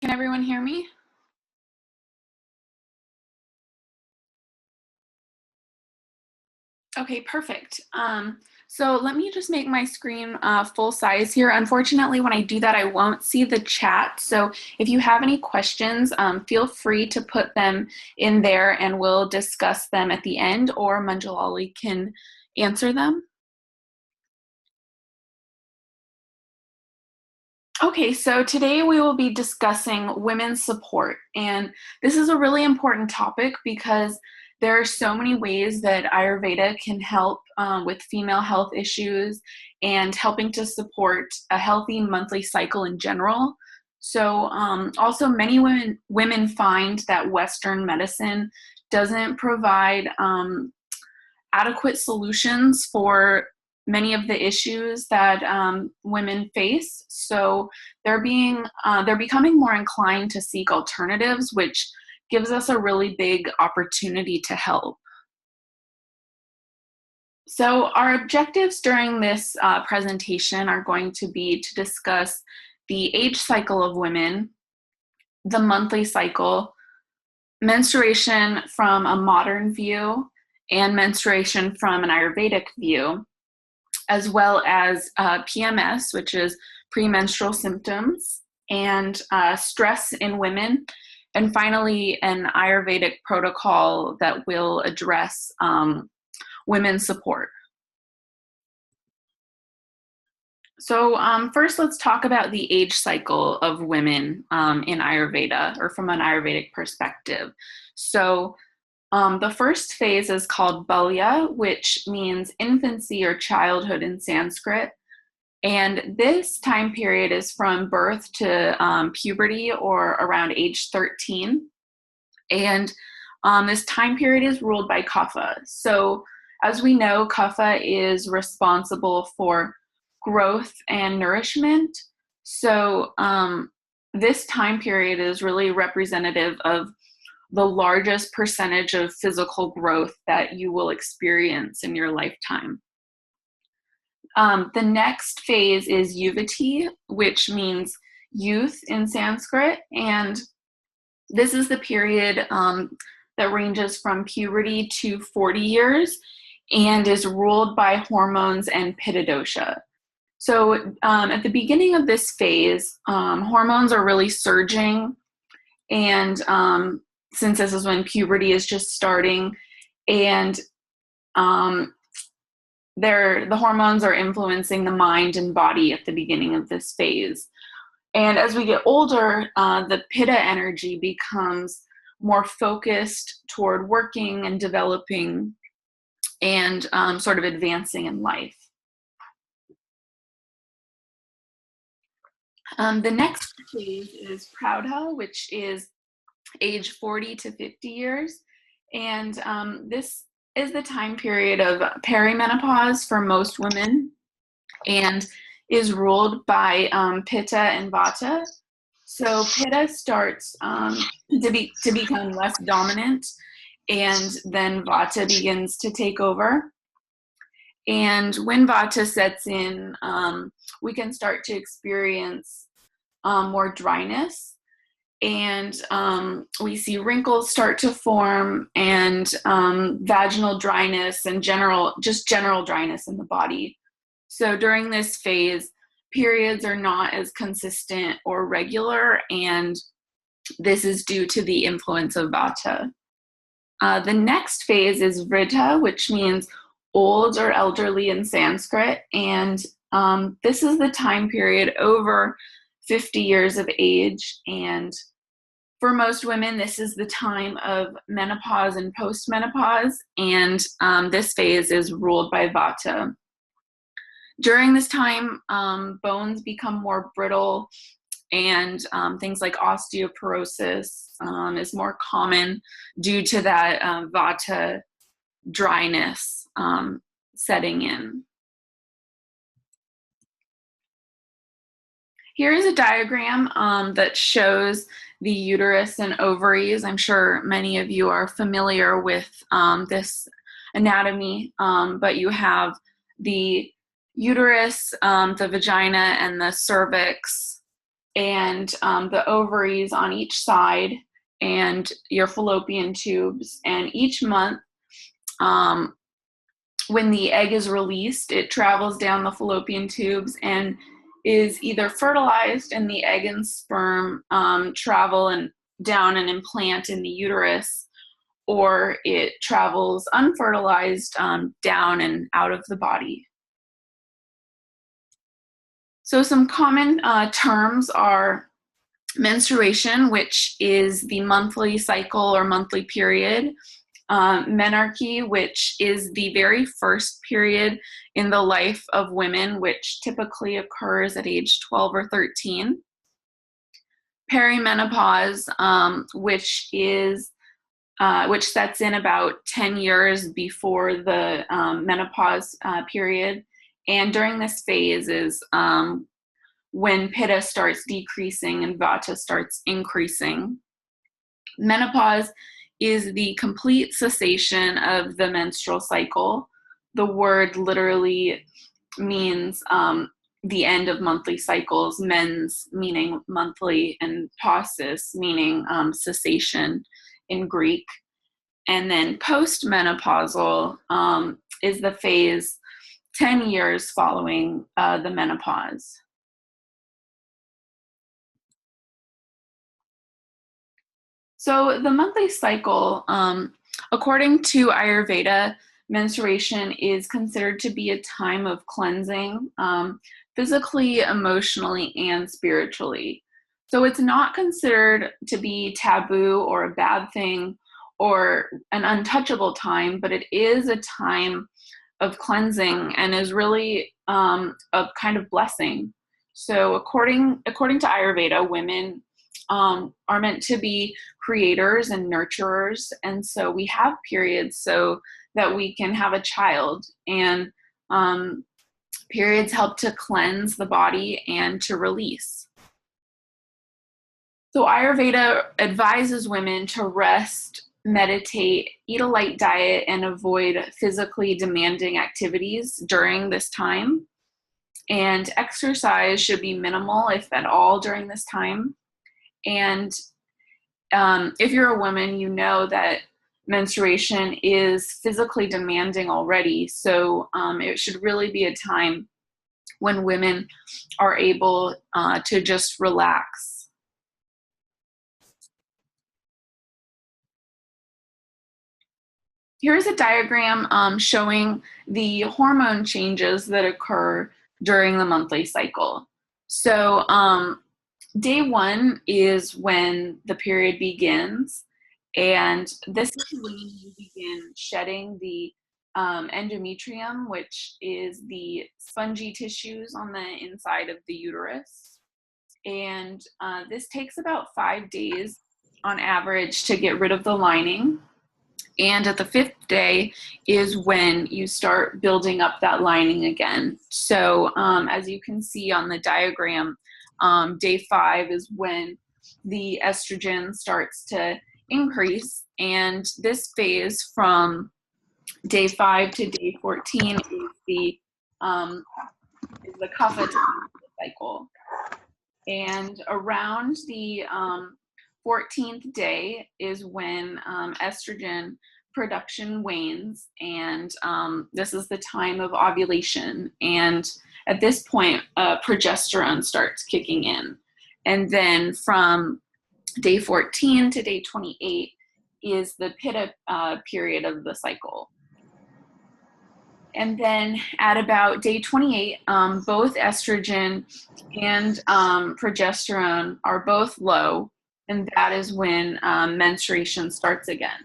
Can everyone hear me? Okay, perfect. So let me just make my screen full size here. Unfortunately, when I do that, I won't see the chat. So if you have any questions, feel free to put them in there and we'll discuss them at the end, or Manjalali can answer them. Okay, so today we will be discussing women's support. And this is a really important topic because there are so many ways that Ayurveda can help with female health issues and helping to support a healthy monthly cycle in general. So, also, many women find that Western medicine doesn't provide adequate solutions for many of the issues that women face. So they're becoming more inclined to seek alternatives, which gives us a really big opportunity to help. So our objectives during this presentation are going to be to discuss the age cycle of women, the monthly cycle, menstruation from a modern view, and menstruation from an Ayurvedic view, as well as PMS, which is premenstrual symptoms, and stress in women, and finally, an Ayurvedic protocol that will address women's support. So first, let's talk about the age cycle of women in Ayurveda, or from an Ayurvedic perspective. So the first phase is called Balya, which means infancy or childhood in Sanskrit. And this time period is from birth to puberty, or around age 13. And this time period is ruled by Kapha. So as we know, Kapha is responsible for growth and nourishment. So this time period is really representative of the largest percentage of physical growth that you will experience in your lifetime. The next phase is Yuvati, which means youth in Sanskrit, and this is the period that ranges from puberty to 40 years and is ruled by hormones and pitta dosha. So at the beginning of this phase, hormones are really surging, and since this is when puberty is just starting, and the hormones are influencing the mind and body at the beginning of this phase. And as we get older, the pitta energy becomes more focused toward working and developing and sort of advancing in life. The next phase is Praudha, which is age 40 to 50 years. And this is the time period of perimenopause for most women and is ruled by Pitta and Vata. So Pitta starts to become less dominant, and then Vata begins to take over. And when Vata sets in, we can start to experience more dryness, and we see wrinkles start to form, and vaginal dryness, and general dryness in the body. So during this phase, periods are not as consistent or regular, and this is due to the influence of Vata. The next phase is Vriddha, which means old or elderly in Sanskrit, and this is the time period over 50 years of age, and for most women, this is the time of menopause and postmenopause, and this phase is ruled by Vata. During this time, bones become more brittle, and things like osteoporosis is more common due to that Vata dryness setting in. Here is a diagram that shows the uterus and ovaries. I'm sure many of you are familiar with this anatomy, but you have the uterus, the vagina, and the cervix, and the ovaries on each side, and your fallopian tubes. And each month, when the egg is released, it travels down the fallopian tubes and is either fertilized, and the egg and sperm travel and down and implant in the uterus, or it travels unfertilized down and out of the body. So some common terms are menstruation, which is the monthly cycle or monthly period. Menarche, which is the very first period in the life of women, which typically occurs at age 12 or 13. Perimenopause, which sets in about 10 years before the menopause period. And during this phase is when pitta starts decreasing and vata starts increasing. Menopause is the complete cessation of the menstrual cycle. The word literally means the end of monthly cycles, mens meaning monthly, and pausis meaning cessation in Greek. And then postmenopausal is the phase 10 years following the menopause. So the monthly cycle, according to Ayurveda, menstruation is considered to be a time of cleansing, physically, emotionally, and spiritually. So it's not considered to be taboo or a bad thing or an untouchable time, but it is a time of cleansing and is really a kind of blessing. So according to Ayurveda, women are meant to be creators and nurturers, and so we have periods so that we can have a child, and periods help to cleanse the body and to release. So Ayurveda advises women to rest, meditate, eat a light diet, and avoid physically demanding activities during this time. And exercise should be minimal, if at all, during this time. And if you're a woman, you know that menstruation is physically demanding already. So it should really be a time when women are able to just relax. Here's a diagram showing the hormone changes that occur during the monthly cycle. So day one is when the period begins, and this is when you begin shedding the endometrium, which is the spongy tissues on the inside of the uterus. And this takes about 5 days on average to get rid of the lining. And at the 5th day is when you start building up that lining again. So as you can see on the diagram, day 5 is when the estrogen starts to increase. And this phase from day 5 to day 14 is the kapha cycle. And around the 14th day is when estrogen production wanes, and this is the time of ovulation. And at this point, progesterone starts kicking in. And then from day 14 to day 28 is the pitta period of the cycle. And then at about day 28, both estrogen and progesterone are both low, and that is when menstruation starts again.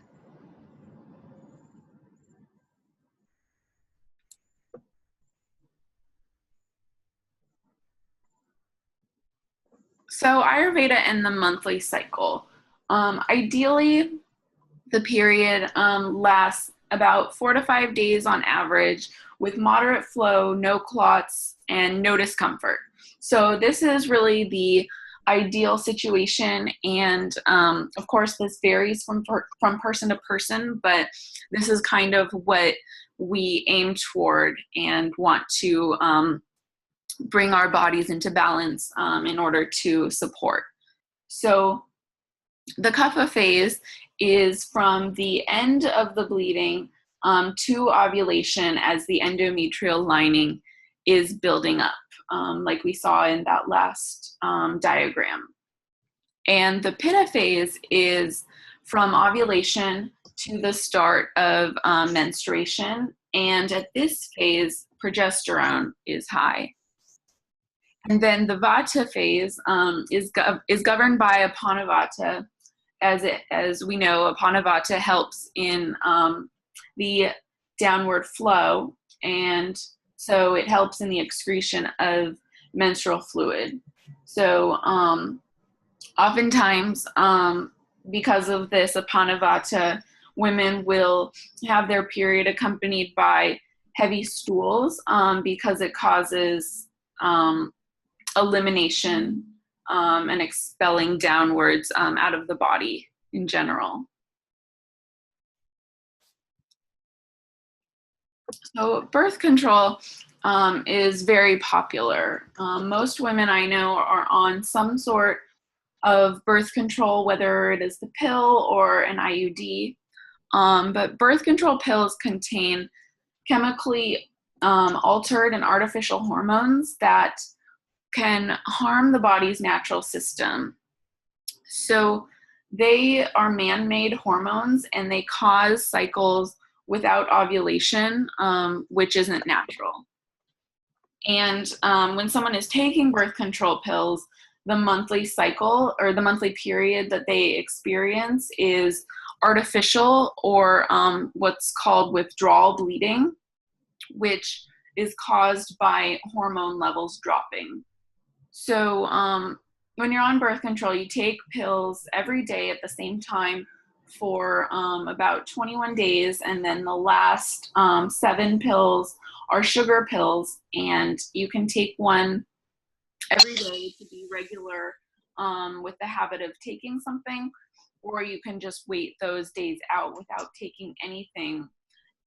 So Ayurveda and the monthly cycle. Ideally, the period lasts about 4 to 5 days on average, with moderate flow, no clots, and no discomfort. So this is really the ideal situation, and of course this varies from person to person, but this is kind of what we aim toward and want to bring our bodies into balance in order to support. So the kapha phase is from the end of the bleeding to ovulation as the endometrial lining is building up, like we saw in that last diagram. And the pitta phase is from ovulation to the start of menstruation. And at this phase, progesterone is high. And then the vata phase is governed by apanavata. As we know, apanavata helps in the downward flow, and so it helps in the excretion of menstrual fluid. So oftentimes, because of this apanavata, women will have their period accompanied by heavy stools because it causes elimination and expelling downwards out of the body in general. So birth control is very popular. Most women I know are on some sort of birth control, whether it is the pill or an IUD. But birth control pills contain chemically altered and artificial hormones that can harm the body's natural system. So they are man-made hormones, and they cause cycles without ovulation, which isn't natural. And when someone is taking birth control pills, the monthly cycle or the monthly period that they experience is artificial, or what's called withdrawal bleeding, which is caused by hormone levels dropping. So when you're on birth control, you take pills every day at the same time for about 21 days, and then the last 7 pills are sugar pills, and you can take one every day to be regular with the habit of taking something, or you can just wait those days out without taking anything,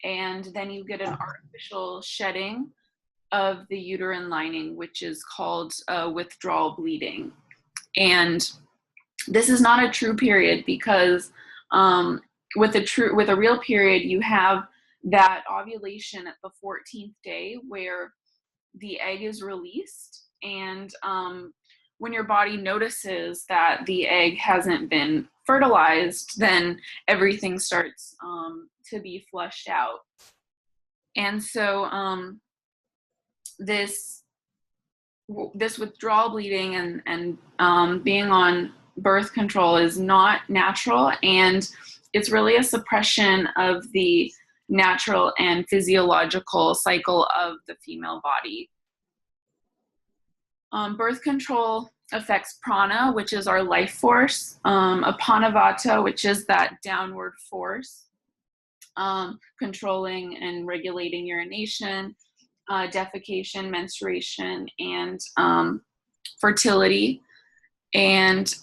and then you get an artificial shedding of the uterine lining, which is called withdrawal bleeding. And this is not a true period, because with a real period, you have that ovulation at the 14th day where the egg is released, and when your body notices that the egg hasn't been fertilized, then everything starts to be flushed out. And so this withdrawal bleeding and being on birth control is not natural, and it's really a suppression of the natural and physiological cycle of the female body. Birth control affects prana, which is our life force, apanavata, which is that downward force, controlling and regulating urination, defecation, menstruation, and fertility. And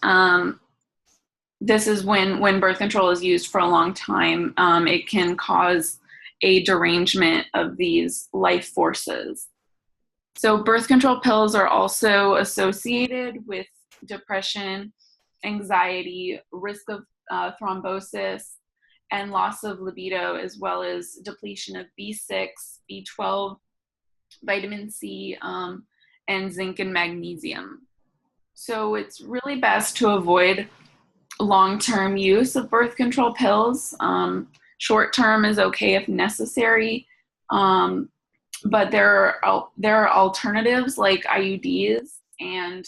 this is when birth control is used for a long time, it can cause a derangement of these life forces. So birth control pills are also associated with depression, anxiety, risk of thrombosis, and loss of libido, as well as depletion of B6, B12, vitamin C, and zinc and magnesium. So it's really best to avoid long-term use of birth control pills. Short-term is okay if necessary, but there are alternatives like IUDs, and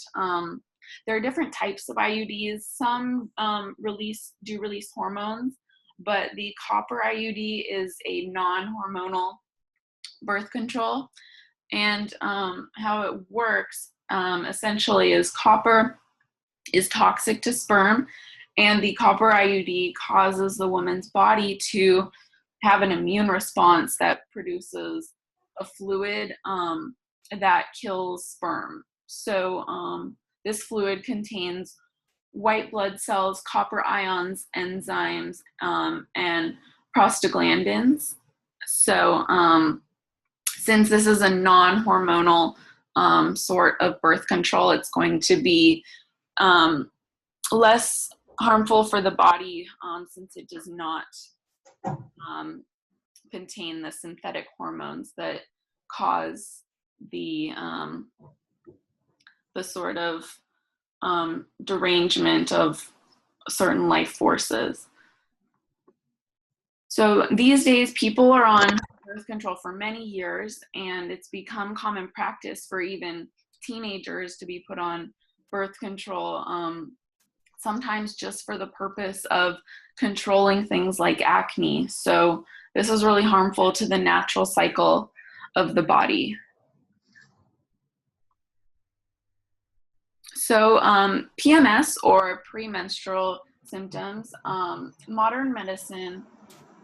there are different types of IUDs. Some do release hormones, but the copper IUD is a non-hormonal birth control. And how it works essentially is copper is toxic to sperm, and the copper IUD causes the woman's body to have an immune response that produces a fluid that kills sperm. So this fluid contains white blood cells, copper ions, enzymes, and prostaglandins. So since this is a non-hormonal sort of birth control. It's going to be less harmful for the body since it does not contain the synthetic hormones that cause the sort of derangement of certain life forces. So these days, people are on birth control for many years, and it's become common practice for even teenagers to be put on birth control, sometimes just for the purpose of controlling things like acne. So this is really harmful to the natural cycle of the body. So PMS, or premenstrual symptoms, modern medicine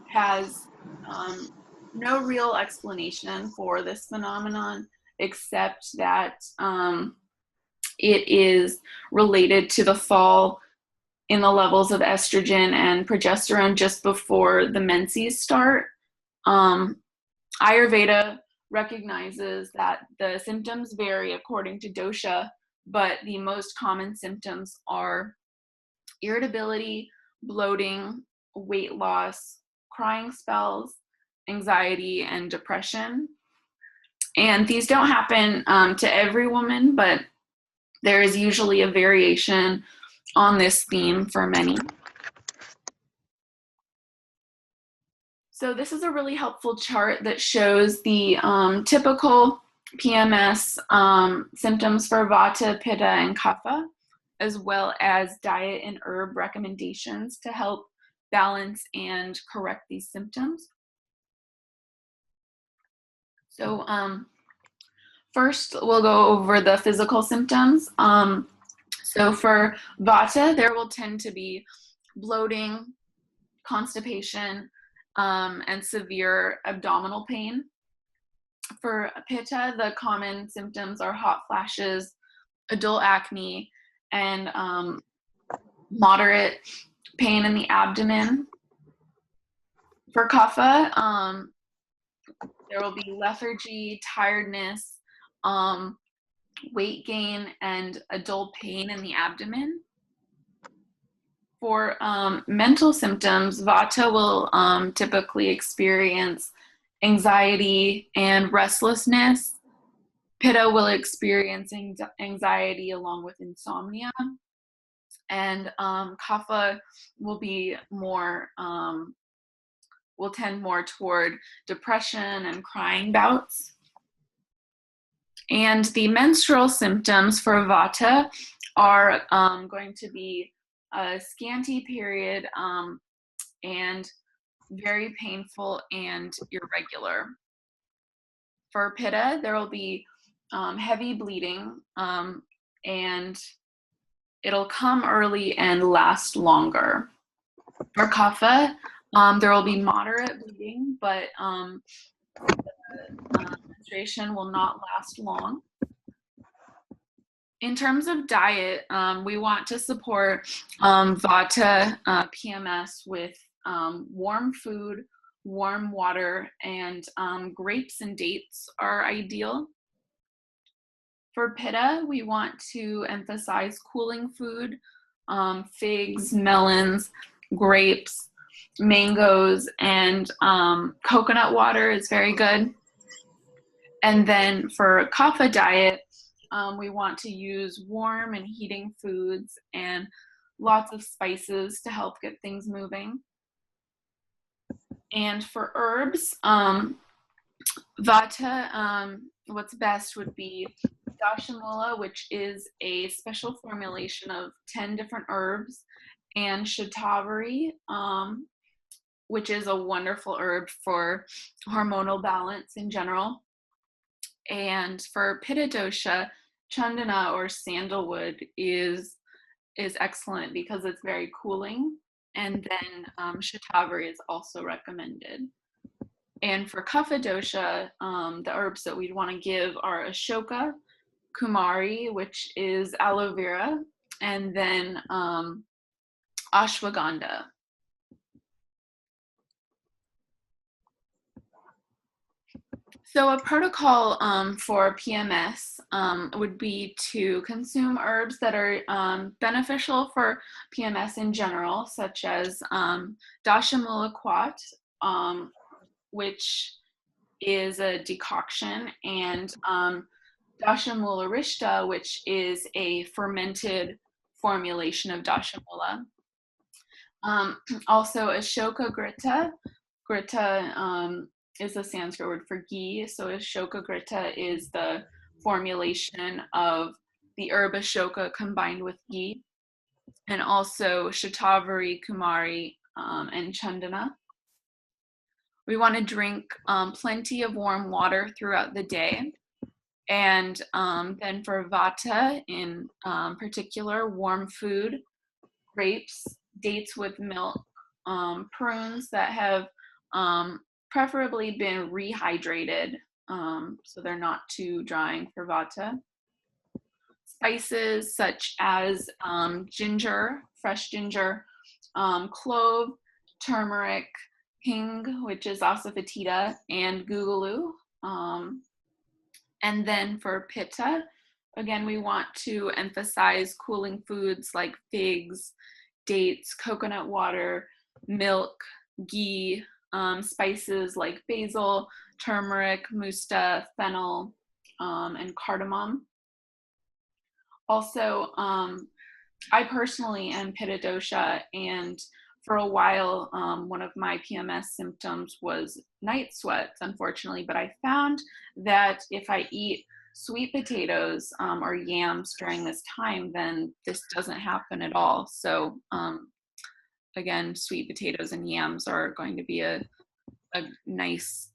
has no real explanation for this phenomenon, except that it is related to the fall in the levels of estrogen and progesterone just before the menses start. Ayurveda recognizes that the symptoms vary according to dosha, but the most common symptoms are irritability, bloating, weight loss, crying spells, anxiety, and depression. And these don't happen to every woman, but there is usually a variation on this theme for many. So this is a really helpful chart that shows the typical PMS symptoms for Vata, Pitta, and Kapha, as well as diet and herb recommendations to help balance and correct these symptoms. So first, we'll go over the physical symptoms. So for Vata, there will tend to be bloating, constipation, and severe abdominal pain. For Pitta, the common symptoms are hot flashes, adult acne, and moderate pain in the abdomen. For Kapha, there will be lethargy, tiredness, weight gain, and a dull pain in the abdomen. For mental symptoms, Vata will typically experience anxiety and restlessness. Pitta will experience anxiety along with insomnia. And Kapha will be more, will tend more toward depression and crying bouts. And the menstrual symptoms for Vata are going to be a scanty period and very painful and irregular. For Pitta, there will be heavy bleeding and it'll come early and last longer. For Kapha, there will be moderate bleeding, but the menstruation will not last long. In terms of diet, we want to support Vata PMS with warm food, warm water, and grapes and dates are ideal. For Pitta, we want to emphasize cooling food, figs, melons, grapes, mangoes, and coconut water is very good. And then for Kapha diet, we want to use warm and heating foods and lots of spices to help get things moving. And for herbs, Vata, what's best would be Dashamula, which is a special formulation of 10 different herbs, and Shatavari, which is a wonderful herb for hormonal balance in general. And for Pitta dosha, Chandana or sandalwood is excellent because it's very cooling. And then Shatavari is also recommended. And for Kapha dosha, the herbs that we'd want to give are Ashoka, Kumari, which is aloe vera, and then ashwagandha. So a protocol for PMS would be to consume herbs that are beneficial for PMS in general, such as dashamulakwat, um, which is a decoction, and dashamularishta, which is a fermented formulation of dashamula. Also, Ashoka Grita. Grita is a Sanskrit word for ghee. So, Ashoka Grita is the formulation of the herb Ashoka combined with ghee. And also Shatavari, Kumari, and Chandana. We want to drink plenty of warm water throughout the day. And then for Vata, in particular, warm food, grapes, dates with milk, prunes that have preferably been rehydrated, so they're not too drying for Vata. Spices such as ginger, fresh ginger, clove, turmeric, hing, which is asafoetida, and googaloo. And then for pitta, again, we want to emphasize cooling foods like figs, dates, coconut water, milk, ghee, spices like basil, turmeric, musta, fennel, and cardamom. Also, I personally am pitta dosha, and for a while, one of my PMS symptoms was night sweats, unfortunately. But I found that if I eat sweet potatoes or yams during this time, then this doesn't happen at all. So, again, sweet potatoes and yams are going to be a nice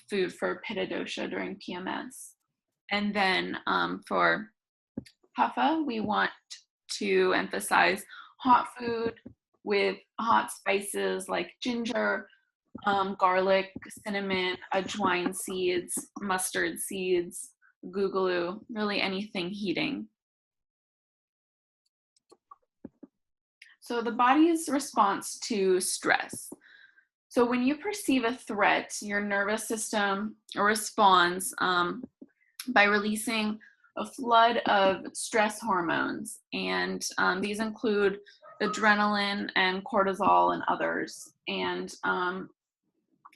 food for pitta dosha during PMS. And then for Kapha, we want to emphasize hot food with hot spices like ginger, garlic, cinnamon, ajwain seeds, mustard seeds, googaloo, really anything heating. So the body's response to stress. So when you perceive a threat, your nervous system responds by releasing a flood of stress hormones, and these include adrenaline and cortisol and others. And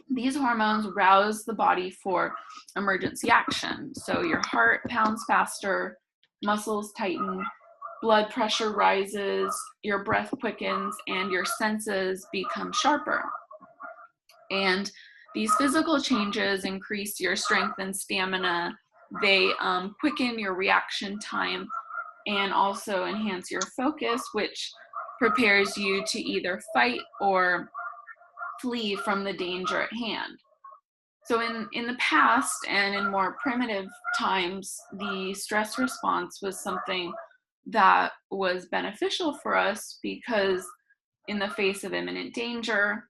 these hormones rouse the body for emergency action. So your heart pounds faster, muscles tighten, blood pressure rises, your breath quickens, and your senses become sharper. And these physical changes increase your strength and stamina. They quicken your reaction time and also enhance your focus, which prepares you to either fight or flee from the danger at hand. So in the past and in more primitive times, the stress response was something that was beneficial for us because in the face of imminent danger,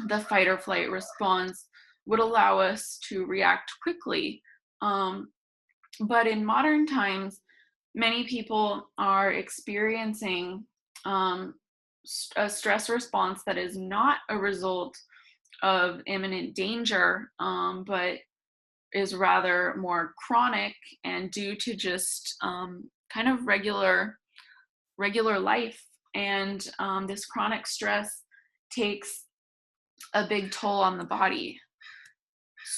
the fight or flight response would allow us to react quickly. But in modern times, many people are experiencing a stress response that is not a result of imminent danger, but is rather more chronic and due to just kind of regular life. And this chronic stress takes a big toll on the body.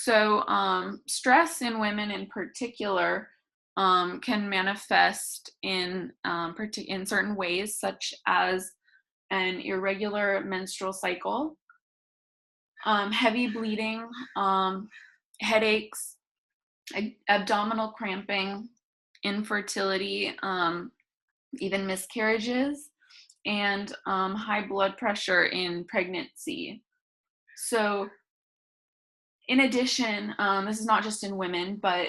So stress in women in particular can manifest in certain ways, such as an irregular menstrual cycle, heavy bleeding, headaches, abdominal cramping, infertility, even miscarriages, and high blood pressure in pregnancy. So, in addition, this is not just in women, but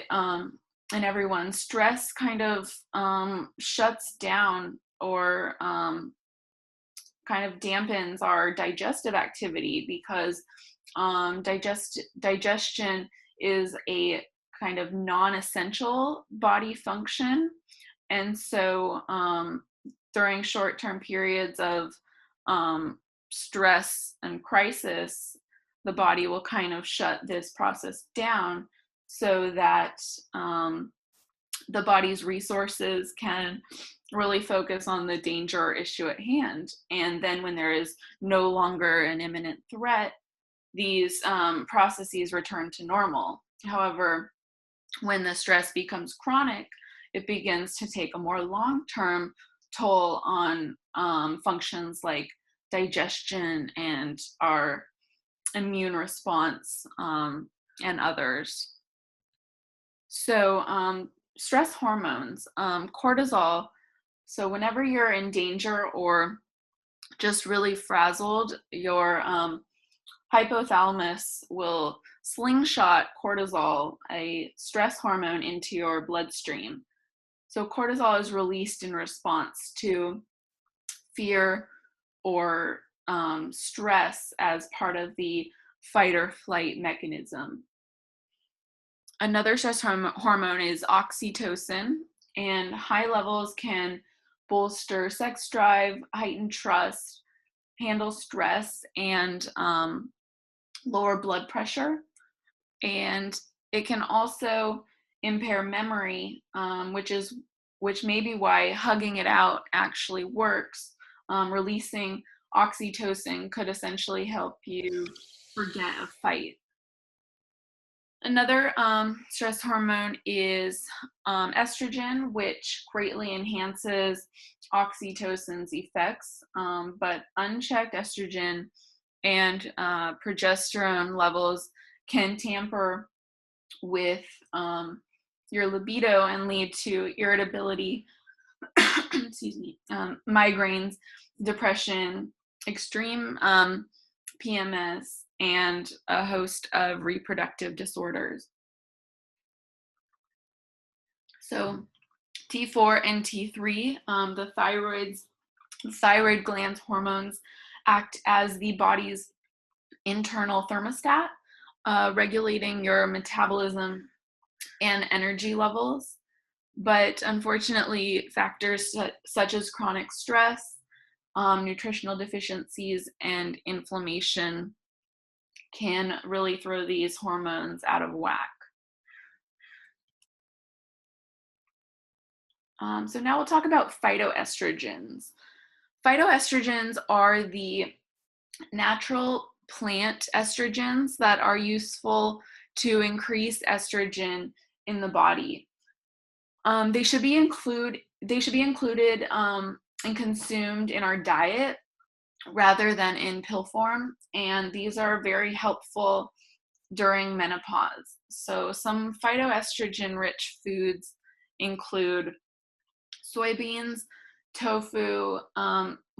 in everyone, stress kind of shuts down or kind of dampens our digestive activity because digestion is a kind of non-essential body function. And so during short-term periods of stress and crisis, the body will kind of shut this process down so that the body's resources can really focus on the danger or issue at hand. And then when there is no longer an imminent threat, these processes return to normal. However, when the stress becomes chronic, it begins to take a more long-term toll on functions like digestion and our immune response, and others. So stress hormones, cortisol. So whenever you're in danger or just really frazzled, your hypothalamus will slingshot cortisol, a stress hormone, into your bloodstream. So cortisol is released in response to fear or stress as part of the fight or flight mechanism. Another stress hormone is oxytocin, and high levels can bolster sex drive, heighten trust, handle stress, and lower blood pressure. And it can also impair memory, which may be why hugging it out actually works. Releasing oxytocin could essentially help you forget a fight. Another stress hormone is estrogen, which greatly enhances oxytocin's effects, but unchecked estrogen and progesterone levels can tamper with your libido and lead to irritability, excuse me, migraines, depression, extreme PMS, and a host of reproductive disorders. So T4 and T3, the thyroid gland's hormones act as the body's internal thermostat, regulating your metabolism and energy levels. But unfortunately, factors such as chronic stress, nutritional deficiencies, and inflammation can really throw these hormones out of whack. So now we'll talk about phytoestrogens. Phytoestrogens are the natural plant estrogens that are useful to increase estrogen in the body. They should be included and consumed in our diet rather than in pill form, and these are very helpful during menopause. So some phytoestrogen-rich foods include soybeans, tofu,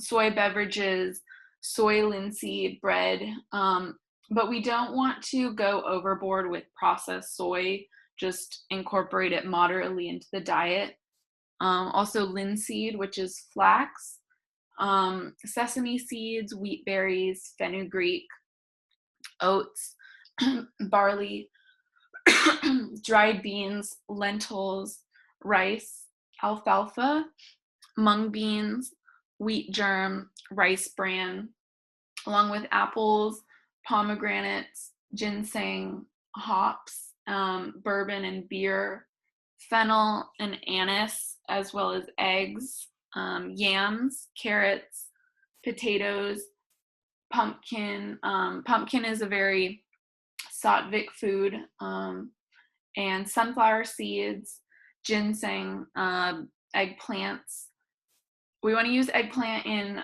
soy beverages, soy linseed bread, but we don't want to go overboard with processed soy. Just incorporate it moderately into the diet. Also linseed, which is flax, sesame seeds, wheat berries, fenugreek, oats, barley, dried beans, lentils, rice, alfalfa, mung beans, wheat germ, rice bran, along with apples, pomegranates, ginseng, hops, bourbon and beer, fennel and anise, as well as eggs, yams, carrots, potatoes, pumpkin. Pumpkin is a very sattvic food, and sunflower seeds, ginseng, eggplants. We want to use eggplant in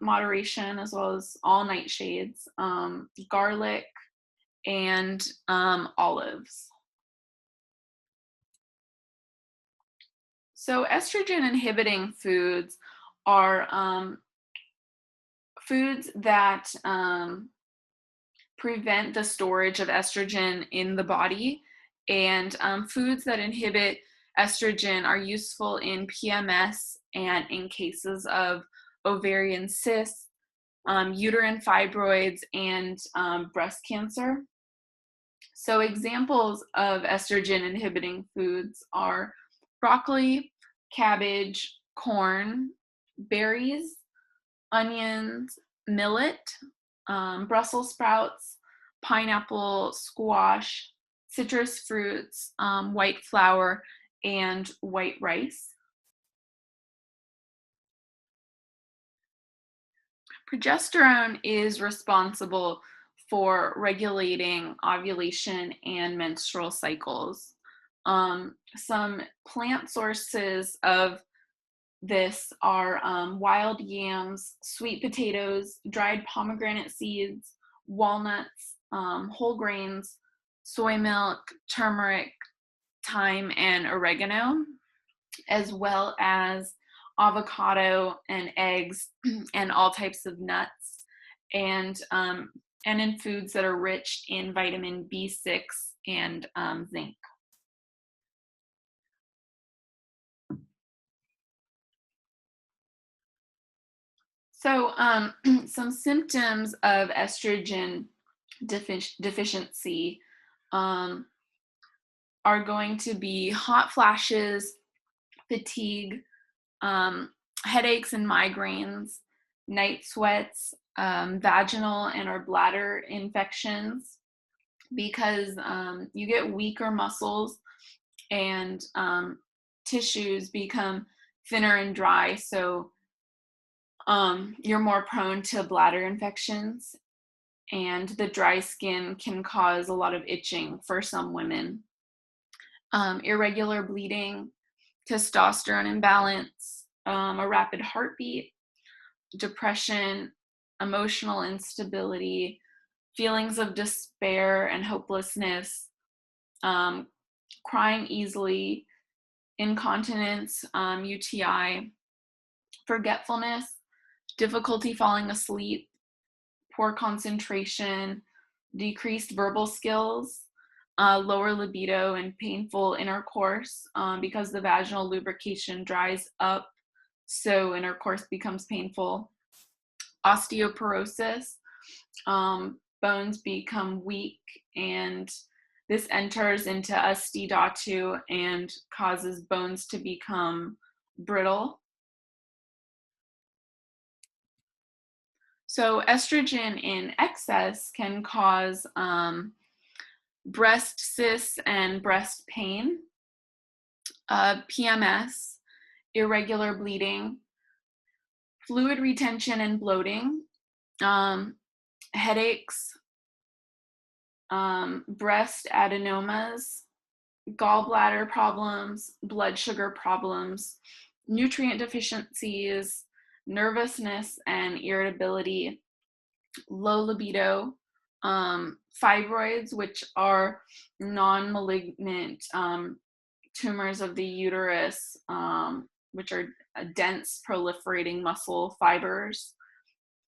moderation, as well as all nightshades, garlic, and olives. So estrogen inhibiting foods are foods that prevent the storage of estrogen in the body, and foods that inhibit estrogen are useful in PMS and in cases of ovarian cysts, uterine fibroids, and breast cancer. So examples of estrogen inhibiting foods are broccoli, cabbage, corn, berries, onions, millet, Brussels sprouts, pineapple, squash, citrus fruits, white flour, and white rice. Progesterone is responsible for regulating ovulation and menstrual cycles. Some plant sources of this are wild yams, sweet potatoes, dried pomegranate seeds, walnuts, whole grains, soy milk, turmeric, thyme, and oregano, as well as avocado and eggs and all types of nuts, and in foods that are rich in vitamin B6 and zinc. So some symptoms of estrogen deficiency are going to be hot flashes, fatigue, headaches and migraines, night sweats, vaginal and or bladder infections, because you get weaker muscles and tissues become thinner and dry, so you're more prone to bladder infections, and the dry skin can cause a lot of itching for some women. Irregular bleeding, testosterone imbalance, a rapid heartbeat, depression, emotional instability, feelings of despair and hopelessness, crying easily, incontinence, UTI, forgetfulness, difficulty falling asleep, poor concentration, decreased verbal skills, lower libido, and painful intercourse because the vaginal lubrication dries up, so intercourse becomes painful. Osteoporosis, bones become weak, and this enters into osteo and causes bones to become brittle. So estrogen in excess can cause breast cysts and breast pain, PMS, irregular bleeding, fluid retention and bloating, headaches, breast adenomas, gallbladder problems, blood sugar problems, nutrient deficiencies, nervousness and irritability, low libido, fibroids, which are non-malignant tumors of the uterus, which are dense proliferating muscle fibers.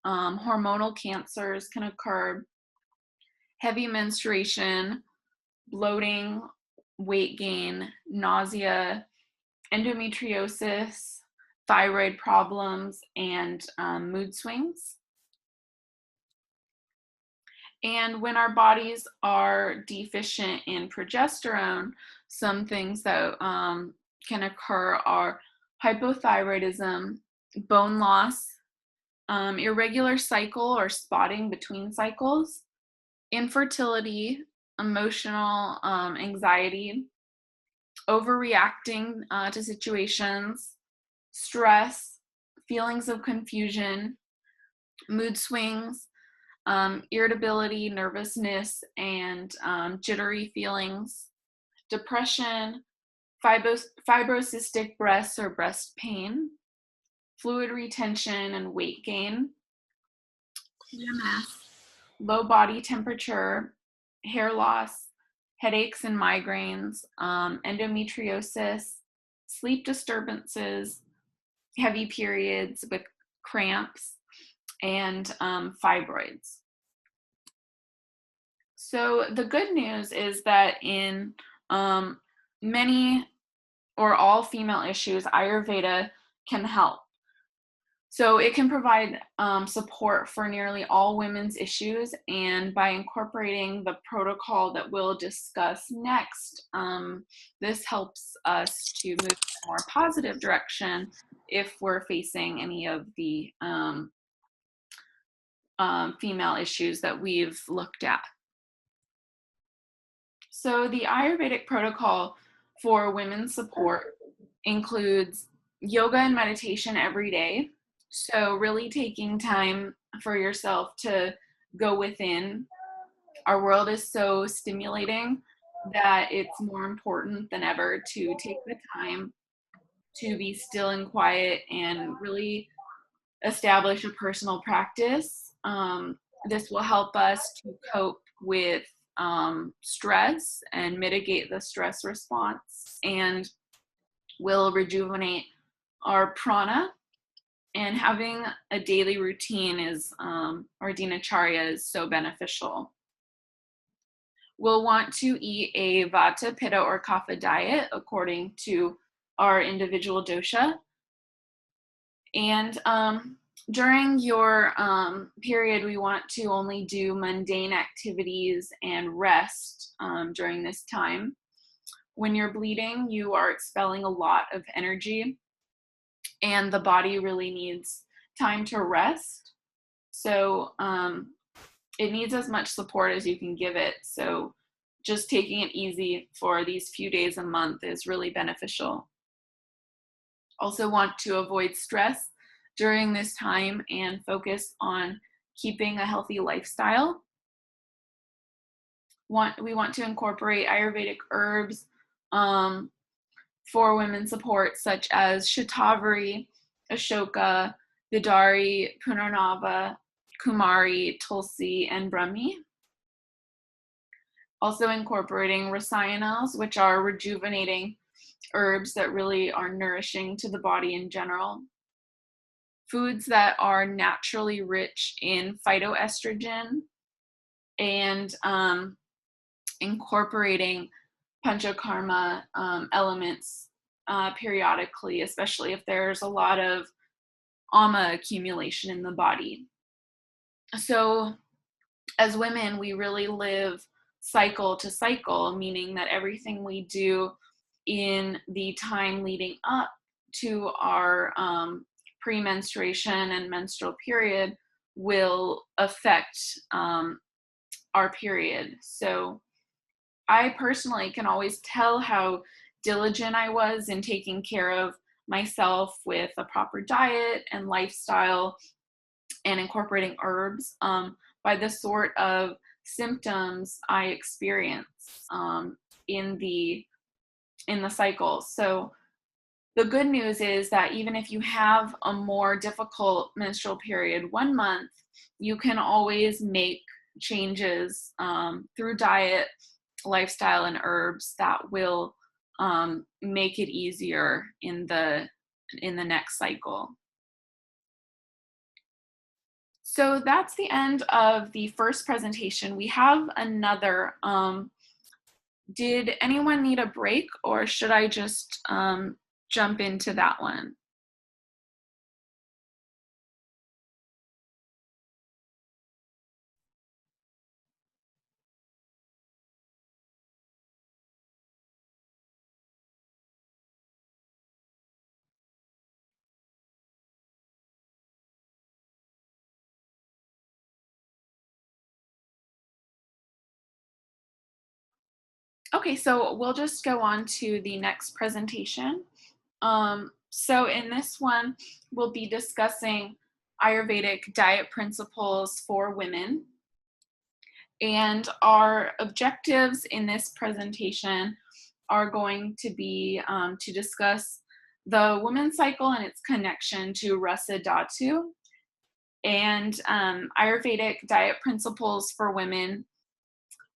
Hormonal cancers can occur, heavy menstruation, bloating, weight gain, nausea, endometriosis, thyroid problems, and mood swings. And when our bodies are deficient in progesterone, some things that can occur are hypothyroidism, bone loss, irregular cycle or spotting between cycles, infertility, emotional anxiety, overreacting to situations, stress, feelings of confusion, mood swings, irritability, nervousness, and jittery feelings, depression, fibrocystic breasts or breast pain, fluid retention and weight gain, PMS, low body temperature, hair loss, headaches and migraines, endometriosis, sleep disturbances, heavy periods with cramps, and fibroids. So the good news is that in many or all female issues, Ayurveda can help. So it can provide support for nearly all women's issues, and by incorporating the protocol that we'll discuss next, this helps us to move in a more positive direction if we're facing any of the female issues that we've looked at. So the Ayurvedic protocol for women's support includes yoga and meditation every day. So really taking time for yourself to go within. Our world is so stimulating that it's more important than ever to take the time to be still and quiet and really establish a personal practice. This will help us to cope with stress and mitigate the stress response, and will rejuvenate our prana. And having a daily routine is, or dinacharya, is so beneficial. We'll want to eat a vata, pitta, or kapha diet according to our individual dosha. And during your period, we want to only do mundane activities and rest during this time. When you're bleeding, you are expelling a lot of energy, and the body really needs time to rest. So it needs as much support as you can give it. So just taking it easy for these few days a month is really beneficial. Also want to avoid stress during this time and focus on keeping a healthy lifestyle. We want to incorporate Ayurvedic herbs for women's support, such as Shatavari, Ashoka, Bidari, Punarnava, Kumari, Tulsi, and Brahmi. Also incorporating rasayanas, which are rejuvenating herbs that really are nourishing to the body in general. Foods that are naturally rich in phytoestrogen, and incorporating panchakarma elements periodically, especially if there's a lot of ama accumulation in the body. So as women, we really live cycle to cycle, meaning that everything we do in the time leading up to our premenstruation and menstrual period will affect our period. So I personally can always tell how diligent I was in taking care of myself with a proper diet and lifestyle and incorporating herbs by the sort of symptoms I experience in the cycle. So the good news is that even if you have a more difficult menstrual period 1 month, you can always make changes through diet, lifestyle, and herbs that will make it easier in the next cycle. So that's the end of the first presentation. We have another. Did anyone need a break, or should I just jump into that one? Okay, so we'll just go on to the next presentation. So in this one, we'll be discussing Ayurvedic diet principles for women. And our objectives in this presentation are going to be to discuss the women's cycle and its connection to Rasa Dhatu, and Ayurvedic diet principles for women.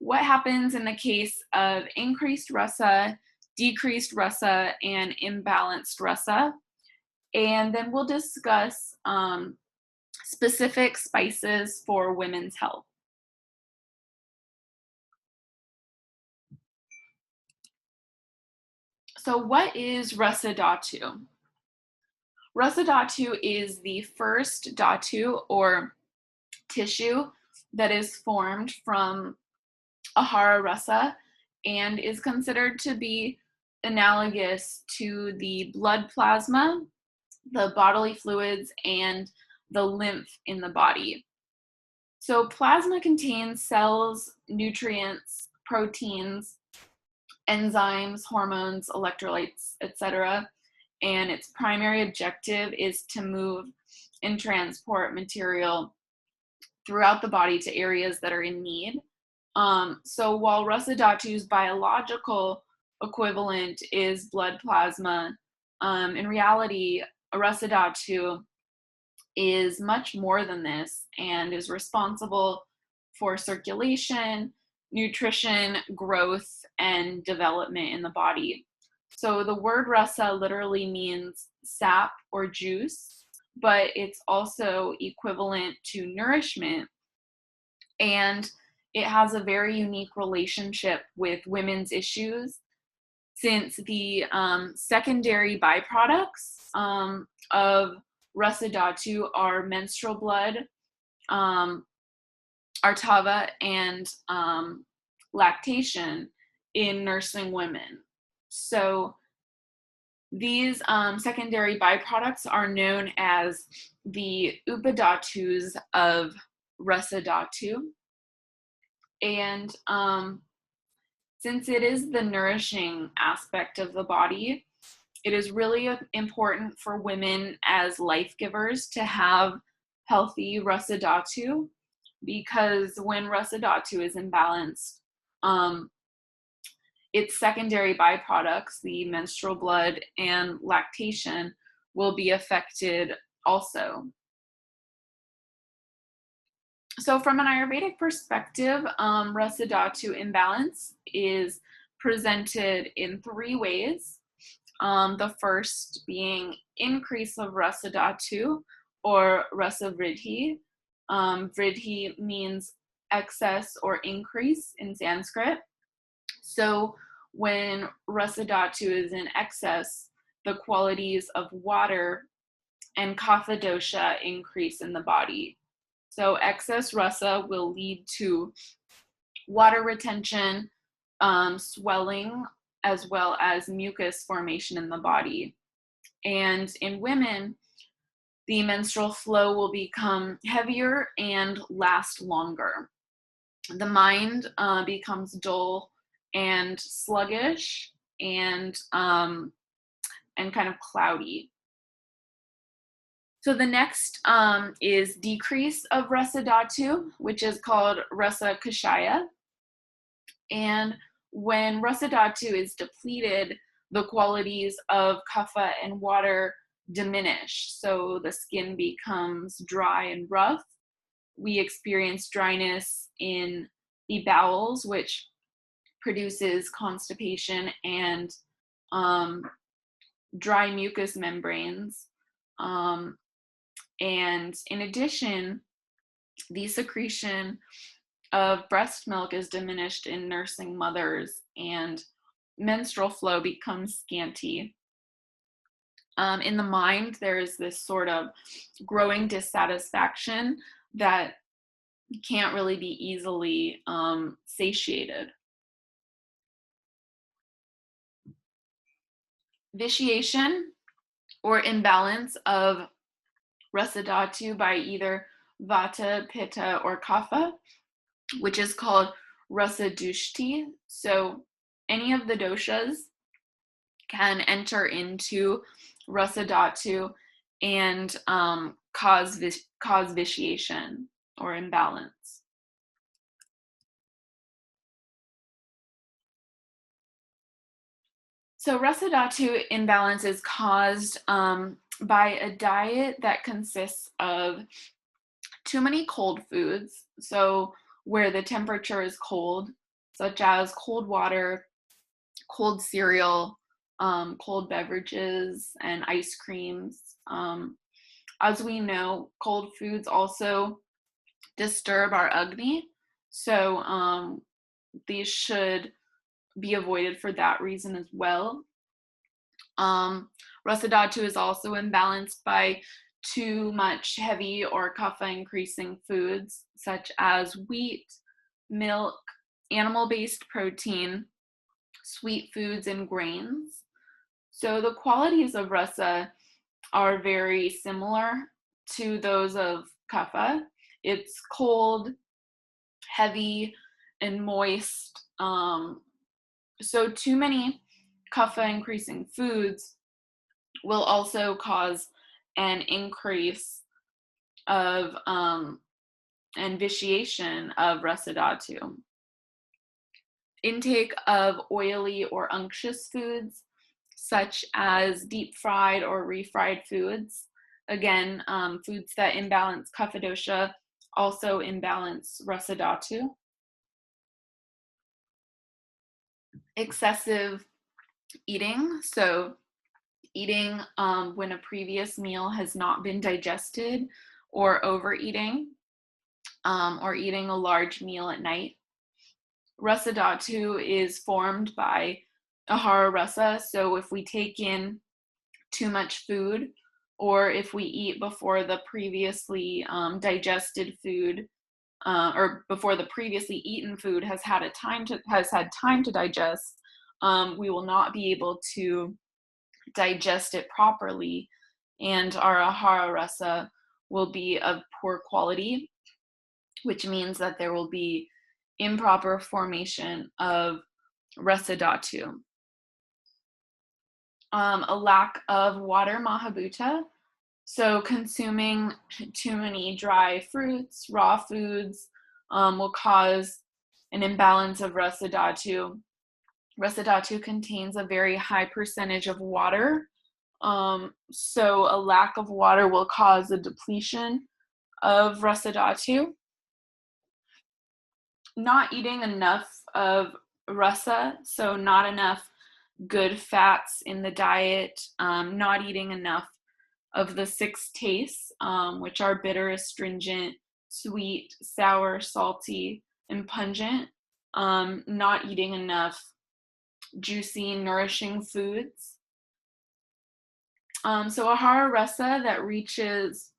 What happens in the case of increased rasa, decreased rasa, and imbalanced rasa. And then we'll discuss specific spices for women's health. So what is Rasa Dhatu? Rasa Dhatu is the first dhatu, or tissue, that is formed from ahara rasa and is considered to be analogous to the blood plasma, the bodily fluids, and the lymph in the body. So plasma contains cells, nutrients, proteins, enzymes, hormones, electrolytes, etc. And its primary objective is to move and transport material throughout the body to areas that are in need. So while Rasa Dhatu's biological equivalent is blood plasma, in reality, Rasa Dhatu is much more than this and is responsible for circulation, nutrition, growth, and development in the body. So the word rasa literally means sap or juice, but it's also equivalent to nourishment, and it has a very unique relationship with women's issues since the secondary byproducts of Rasa Dhatu are menstrual blood, artava, and lactation in nursing women. So these secondary byproducts are known as the upadhatus of Rasa Dhatu. And since it is the nourishing aspect of the body, it is really important for women as life givers to have healthy Rasa Dhatu, because when Rasa Dhatu is imbalanced, its secondary byproducts, the menstrual blood and lactation, will be affected also. So from an Ayurvedic perspective, Rasa Dhatu imbalance is presented in three ways. The first being increase of Rasa Dhatu or Rasa Vridhi. Vridhi means excess or increase in Sanskrit. So when Rasa Dhatu is in excess, the qualities of water and Kapha dosha increase in the body. So excess rasa will lead to water retention, swelling, as well as mucus formation in the body. And in women, the menstrual flow will become heavier and last longer. The mind becomes dull and sluggish and kind of cloudy. So the next is decrease of Rasa Dhatu, which is called Rasa Kashaya. And when Rasa Dhatu is depleted, the qualities of Kapha and water diminish. So the skin becomes dry and rough. We experience dryness in the bowels, which produces constipation and dry mucous membranes. And in addition, the secretion of breast milk is diminished in nursing mothers, and menstrual flow becomes scanty. In the mind, there is this sort of growing dissatisfaction that can't really be easily satiated. Vitiation or imbalance of Rasa Dhatu by either Vata, Pitta, or Kapha, which is called Rasa Dushti. So any of the doshas can enter into Rasa Dhatu and cause vitiation or imbalance. So Rasa Dhatu imbalance is caused by a diet that consists of too many cold foods, so where the temperature is cold, such as cold water, cold cereal, cold beverages, and ice creams. As we know, cold foods also disturb our Agni, so these should be avoided for that reason as well. Rasa Dhatu is also imbalanced by too much heavy or kapha increasing foods such as wheat, milk, animal-based protein, sweet foods, and grains. So the qualities of rasa are very similar to those of kapha. It's cold, heavy, and moist, So too many kapha increasing foods will also cause an increase of and vitiation of rasa dhatu. Intake of oily or unctuous foods, such as deep fried or refried foods. Again, foods that imbalance kapha dosha also imbalance rasa dhatu. Excessive eating, so eating when a previous meal has not been digested, or overeating, or eating a large meal at night. Rasa dhatu is formed by ahara rasa, so if we take in too much food, or if we eat before the previously digested food, or before the previously eaten food has had time to digest, we will not be able to digest it properly, and our ahara rasa will be of poor quality, which means that there will be improper formation of rasa dhatu. A lack of water mahabhuta, so consuming too many dry fruits, raw foods, will cause an imbalance of rasa dhatu. Rasa dhatu contains a very high percentage of water, so a lack of water will cause a depletion of rasa dhatu. Not eating enough of rasa, so not enough good fats in the diet, not eating enough of the 6 tastes, which are bitter, astringent, sweet, sour, salty, and pungent. Not eating enough juicy, nourishing foods. So ahara rasa that reaches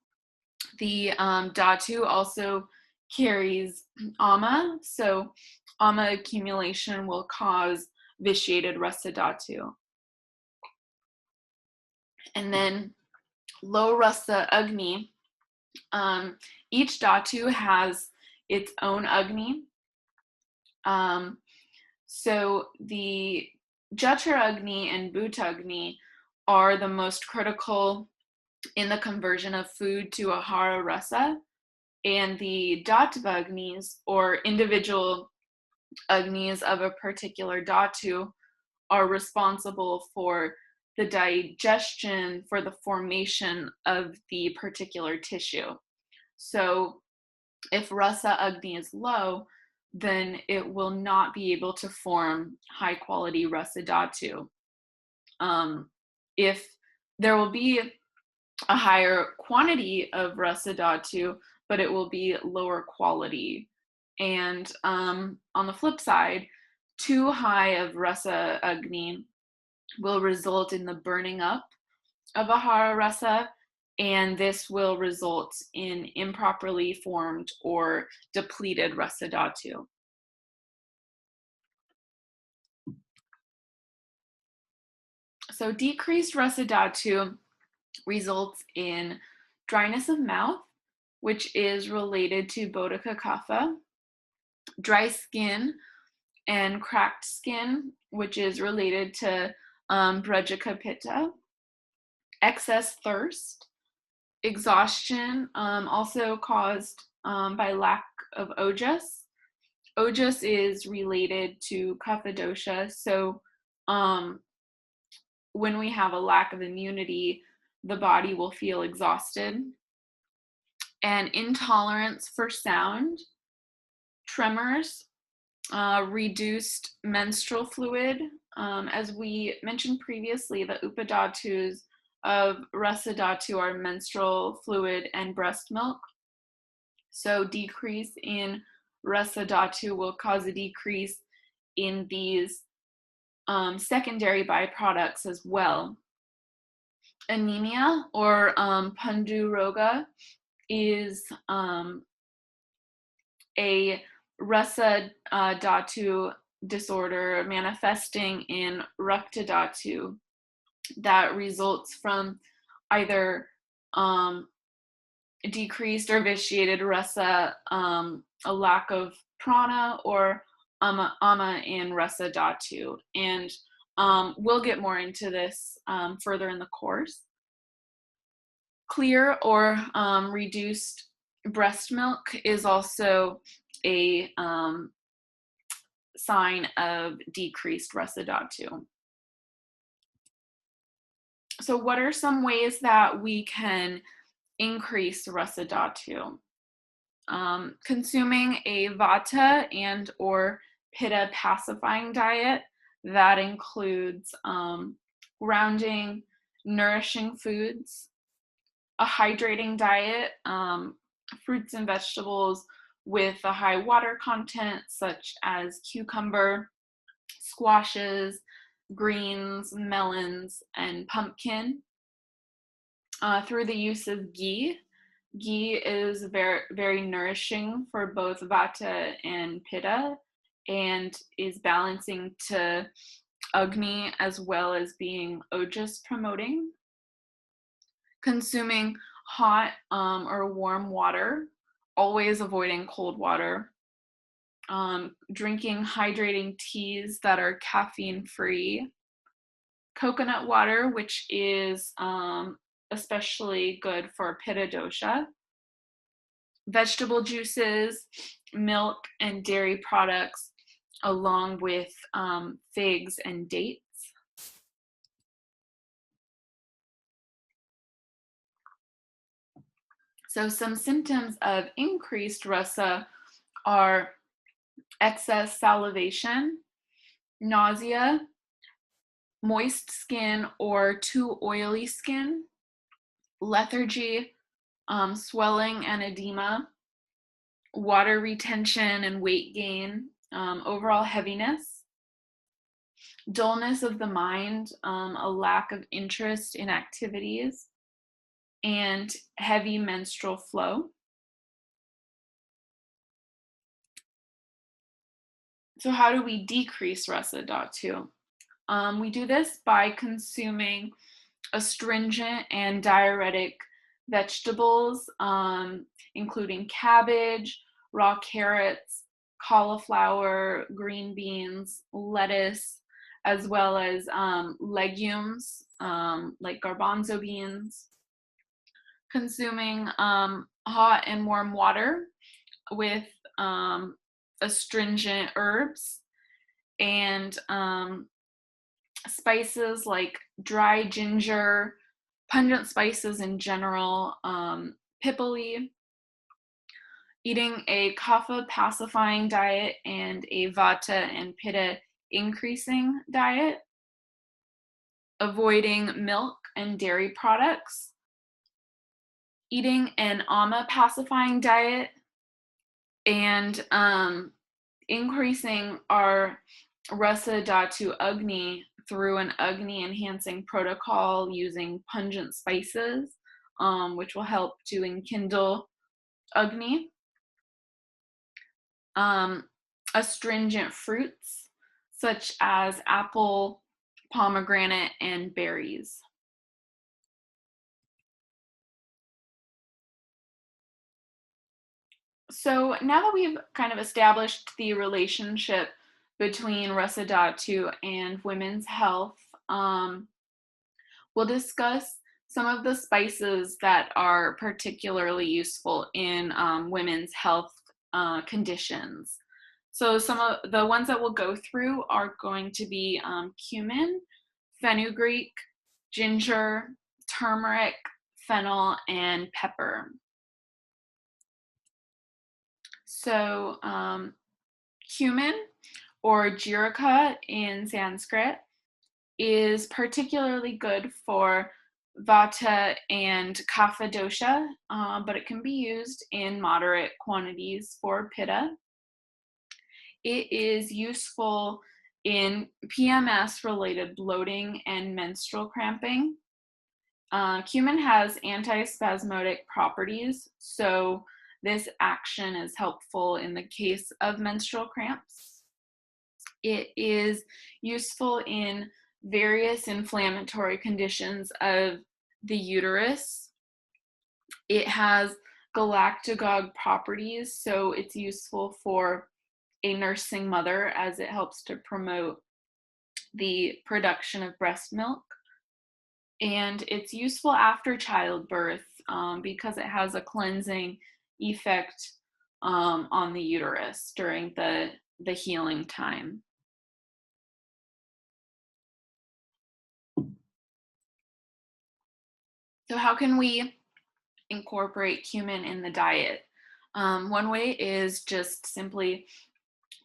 the dhatu also carries ama, so ama accumulation will cause vitiated rasa dhatu. And then low rasa agni, each dhatu has its own agni. So the jatra agni and bhuta agni are the most critical in the conversion of food to ahara rasa, and the dattva agnis, or individual agnis of a particular dhatu, are responsible for the digestion, for the formation of the particular tissue. So if rasa agni is low, then it will not be able to form high quality rasa dhatu. If there will be a higher quantity of rasa dhatu, but it will be lower quality. And on the flip side, too high of rasa agni will result in the burning up of ahara rasa, and this will result in improperly formed or depleted rasa dhatu. So decreased rasa dhatu results in dryness of mouth, which is related to bodhika kapha, dry skin and cracked skin, which is related to brajaka pitta, excess thirst, exhaustion, also caused by lack of ojas. Ojas is related to kapha dosha, so when we have a lack of immunity, the body will feel exhausted. And intolerance for sound, tremors, reduced menstrual fluid. As we mentioned previously, the upadhatus of rasa dhatu are menstrual fluid and breast milk. So decrease in rasa dhatu will cause a decrease in these secondary byproducts as well. Anemia, or pandu roga, is a rasa dhatu disorder manifesting in rakta dhatu that results from either decreased or vitiated rasa, a lack of prana, or Ama and Rasa Dhatu. And we'll get more into this further in the course. Clear or reduced breast milk is also a sign of decreased Rasa Dhatu. So what are some ways that we can increase Rasa Dhatu? Consuming a Vata and or Pitta pacifying diet that includes grounding, nourishing foods, a hydrating diet, fruits and vegetables with a high water content such as cucumber, squashes, greens, melons, and pumpkin. Through the use of ghee. Ghee is very, very nourishing for both Vata and Pitta and is balancing to Agni as well as being Ojas promoting. Consuming hot or warm water, always avoiding cold water. Drinking hydrating teas that are caffeine free. Coconut water, which is especially good for Pitta dosha. Vegetable juices, milk, and dairy products, along with figs and dates. So some symptoms of increased rasa are excess salivation, nausea, moist skin or too oily skin, lethargy, swelling and edema, water retention and weight gain, overall heaviness, dullness of the mind, a lack of interest in activities, and heavy menstrual flow. So how do we decrease Rasa Dhatu? We do this by consuming astringent and diuretic vegetables, including cabbage, raw carrots, cauliflower, green beans, lettuce, as well as legumes like garbanzo beans. Consuming hot and warm water with astringent herbs and spices like dry ginger, pungent spices in general, pipali, eating a kapha pacifying diet and a vata and pitta increasing diet, avoiding milk and dairy products, eating an ama pacifying diet, and increasing our Rasa Dhatu Agni through an Agni enhancing protocol using pungent spices, which will help to enkindle Agni. Astringent fruits such as apple, pomegranate, and berries. So now that we've kind of established the relationship between Rasa Dhatu and women's health, we'll discuss some of the spices that are particularly useful in women's health conditions. So some of the ones that we'll go through are going to be cumin, fenugreek, ginger, turmeric, fennel, and pepper. So cumin, or jeerika in Sanskrit, is particularly good for vata and kapha dosha, but it can be used in moderate quantities for pitta. It is useful in PMS-related bloating and menstrual cramping. Cumin has antispasmodic properties, so this action is helpful in the case of menstrual cramps. It is useful in various inflammatory conditions of the uterus. It has galactagogue properties, so it's useful for a nursing mother as it helps to promote the production of breast milk. And it's useful after childbirth because it has a cleansing effect on the uterus during the healing time. So how can we incorporate cumin in the diet? One way is just simply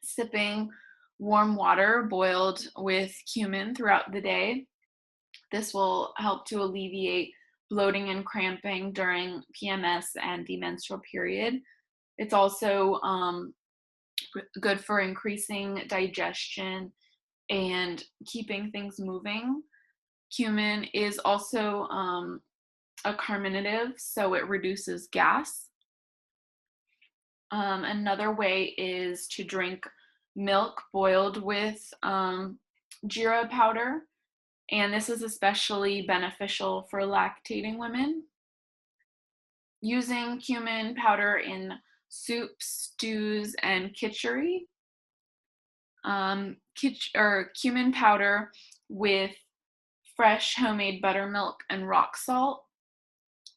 sipping warm water boiled with cumin throughout the day. This will help to alleviate bloating and cramping during PMS and the menstrual period. It's also good for increasing digestion and keeping things moving. Cumin is also a carminative, so it reduces gas. Another way is to drink milk boiled with jeera powder, and this is especially beneficial for lactating women. Using cumin powder in soups, stews, and khichdi. Cumin powder with fresh homemade buttermilk and rock salt,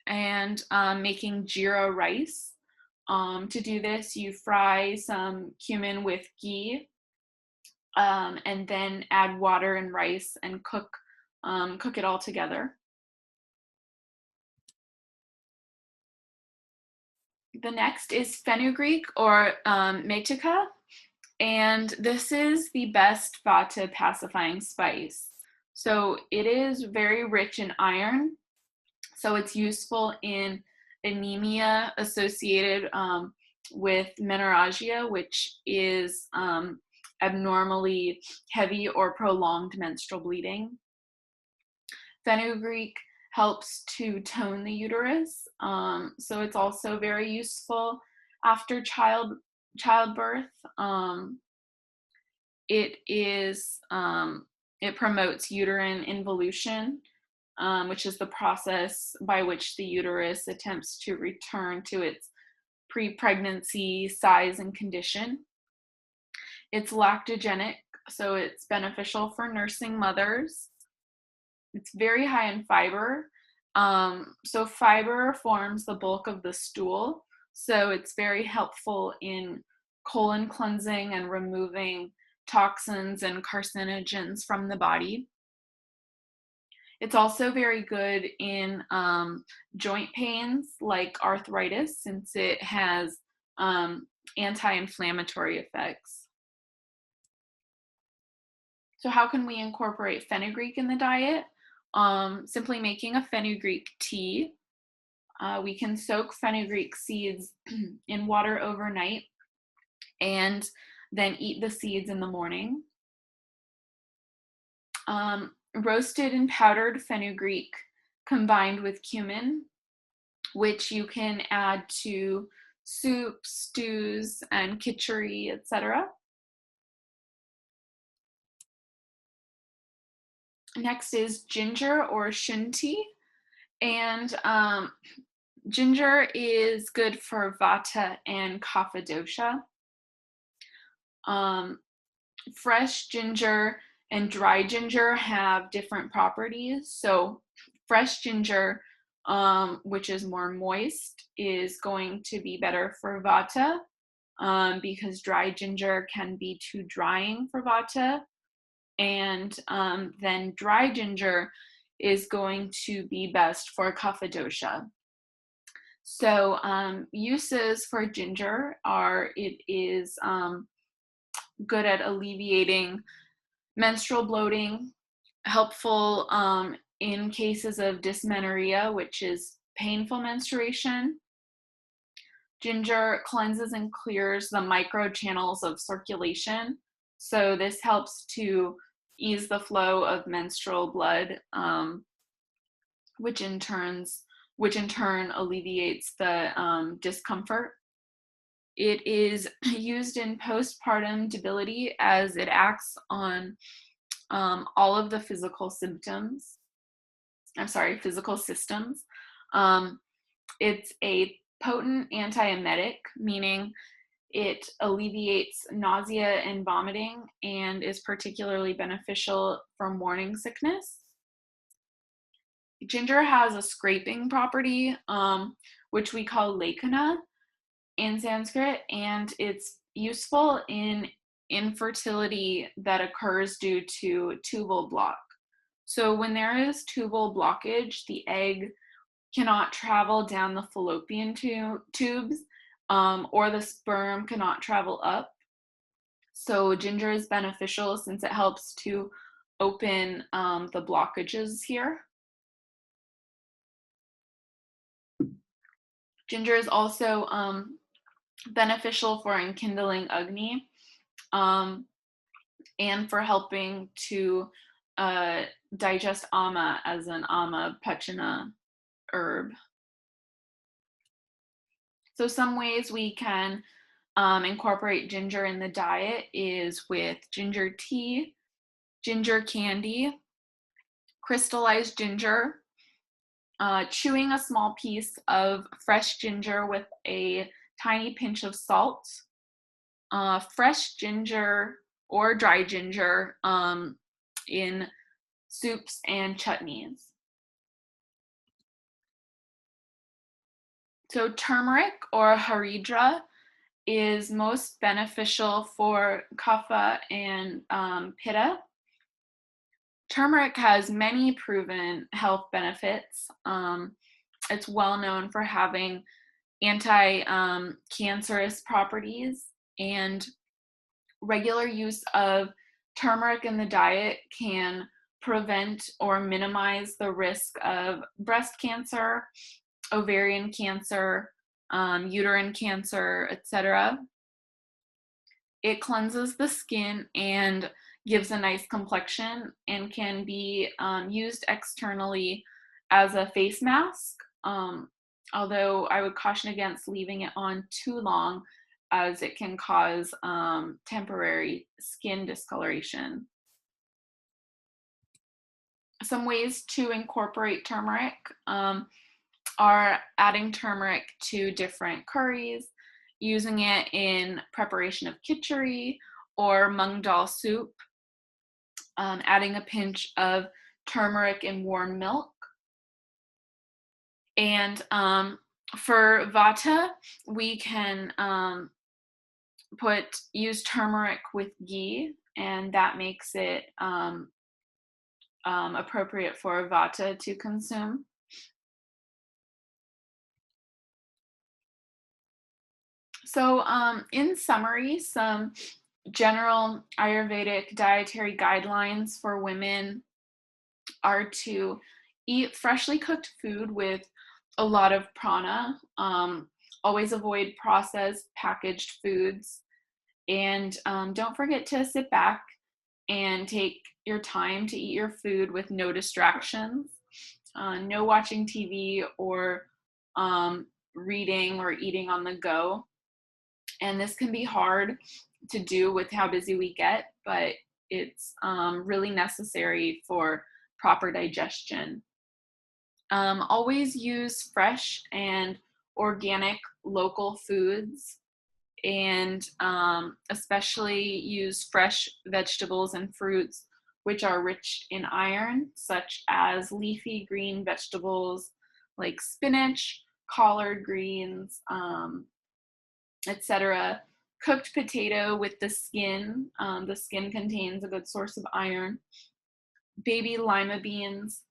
and making jeera rice. To do this, you fry some cumin with ghee, and then add water and rice and cook it all together. The next is fenugreek or metica, and this is the best vata pacifying spice. So it is very rich in iron, so it's useful in anemia associated with menorrhagia, which is abnormally heavy or prolonged menstrual bleeding. Fenugreek helps to tone the uterus, so it's also very useful after childbirth. It is it promotes uterine involution, which is the process by which the uterus attempts to return to its pre-pregnancy size and condition. It's lactogenic, so it's beneficial for nursing mothers. It's very high in fiber. So fiber forms the bulk of the stool, so it's very helpful in colon cleansing and removing toxins and carcinogens from the body. It's also very good in joint pains like arthritis, since it has anti-inflammatory effects. So how can we incorporate fenugreek in the diet? Simply making a fenugreek tea. We can soak fenugreek seeds in water overnight and then eat the seeds in the morning. Roasted and powdered fenugreek combined with cumin, which you can add to soups, stews, and khichdi, etc. Next is ginger or shunti, and ginger is good for vata and kapha dosha. Fresh ginger and dry ginger have different properties. So fresh ginger, which is more moist, is going to be better for vata, because dry ginger can be too drying for vata. And then dry ginger is going to be best for kapha dosha. So uses for ginger are, it is good at alleviating menstrual bloating, helpful in cases of dysmenorrhea, which is painful menstruation. Ginger cleanses and clears the microchannels of circulation, so this helps to ease the flow of menstrual blood, which in turn alleviates the discomfort. It is used in postpartum debility as it acts on all of the physical systems. It's a potent antiemetic, meaning It alleviates nausea and vomiting and is particularly beneficial for morning sickness. Ginger has a scraping property, which we call lekana in Sanskrit, and it's useful in infertility that occurs due to tubal block. So when there is tubal blockage, the egg cannot travel down the fallopian tubes, or the sperm cannot travel up. So ginger is beneficial since it helps to open the blockages here. Ginger is also beneficial for enkindling Agni, and for helping to digest ama as an ama pachana herb. So some ways we can incorporate ginger in the diet is with ginger tea, ginger candy, crystallized ginger, chewing a small piece of fresh ginger with a tiny pinch of salt, fresh ginger or dry ginger in soups and chutneys. So turmeric or haridra is most beneficial for kapha and pitta. Turmeric has many proven health benefits. It's well known for having anti-cancerous properties, and regular use of turmeric in the diet can prevent or minimize the risk of breast cancer, ovarian cancer, uterine cancer, etc. It cleanses the skin and gives a nice complexion and can be used externally as a face mask, although I would caution against leaving it on too long as it can cause temporary skin discoloration. Some ways to incorporate turmeric are adding turmeric to different curries, using it in preparation of khichdi or mung dal soup, adding a pinch of turmeric in warm milk. And for vata, we can use turmeric with ghee, and that makes it appropriate for vata to consume. So in summary, some general Ayurvedic dietary guidelines for women are to eat freshly cooked food with a lot of prana, always avoid processed packaged foods, and don't forget to sit back and take your time to eat your food with no distractions, no watching TV or reading or eating on the go. And this can be hard to do with how busy we get, but it's really necessary for proper digestion. Always use fresh and organic local foods, and especially use fresh vegetables and fruits which are rich in iron, such as leafy green vegetables like spinach, collard greens, etc. Cooked potato with the skin. The skin contains a good source of iron. Baby lima beans,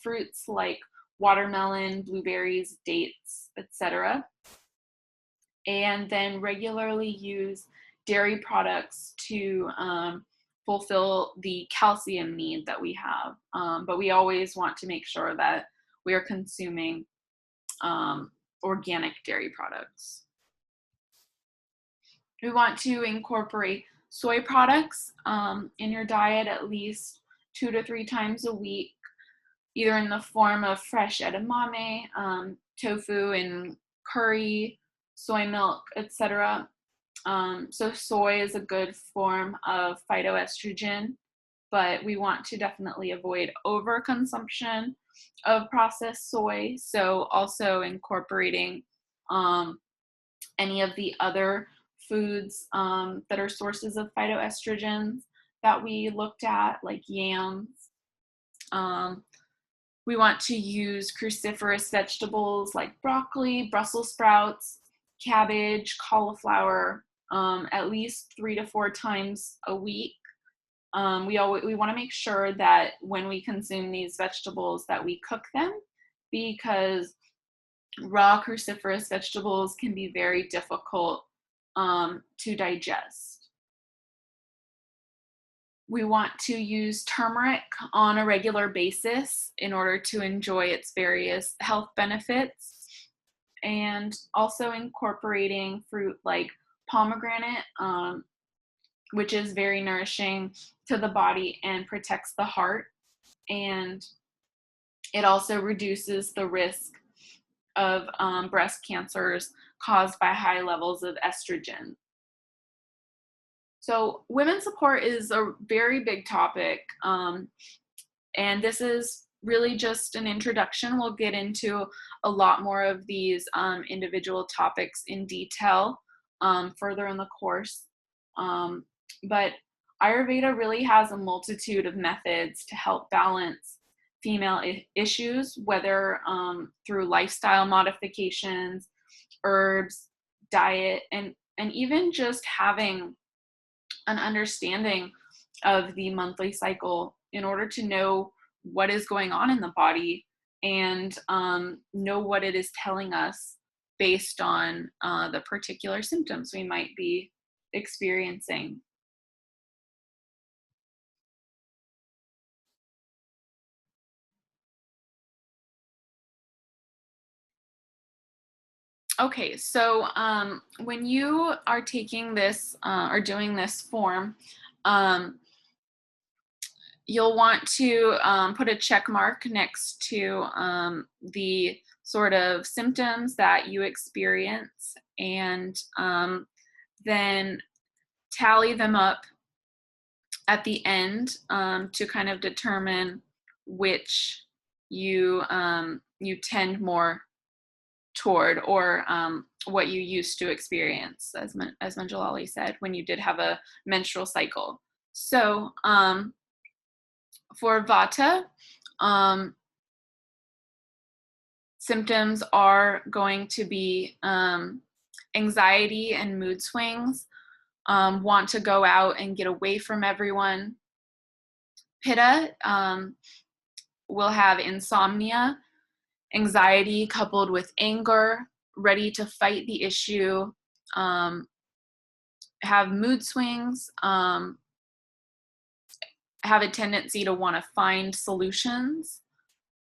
fruits like watermelon, blueberries, dates, etc. And then regularly use dairy products to fulfill the calcium need that we have. But we always want to make sure that we are consuming organic dairy products. We want to incorporate soy products in your diet at least 2 to 3 times a week, either in the form of fresh edamame, tofu and curry, soy milk, etc. So soy is a good form of phytoestrogen, but we want to definitely avoid overconsumption of processed soy. So also incorporating any of the other foods that are sources of phytoestrogens that we looked at, like yams. Um, we want to use cruciferous vegetables like broccoli, Brussels sprouts, cabbage, cauliflower, at least 3 to 4 times a week. We want to make sure that when we consume these vegetables that we cook them, because raw cruciferous vegetables can be very difficult to digest. We want to use turmeric on a regular basis in order to enjoy its various health benefits, and also incorporating fruit like pomegranate, which is very nourishing to the body and protects the heart. And it also reduces the risk of breast cancers caused by high levels of estrogen. So women's support is a very big topic, and this is really just an introduction. We'll get into a lot more of these individual topics in detail further in the course. But Ayurveda really has a multitude of methods to help balance female issues, whether through lifestyle modifications, herbs, diet, and even just having an understanding of the monthly cycle in order to know what is going on in the body and know what it is telling us based on the particular symptoms we might be experiencing. Okay, so when you are taking this or doing this form, you'll want to put a check mark next to the sort of symptoms that you experience, and then tally them up at the end to kind of determine which you tend more toward, or what you used to experience, as Manjalali said, when you did have a menstrual cycle. So for Vata, symptoms are going to be anxiety and mood swings, want to go out and get away from everyone. Pitta will have insomnia, anxiety coupled with anger, ready to fight the issue, have mood swings, have a tendency to want to find solutions.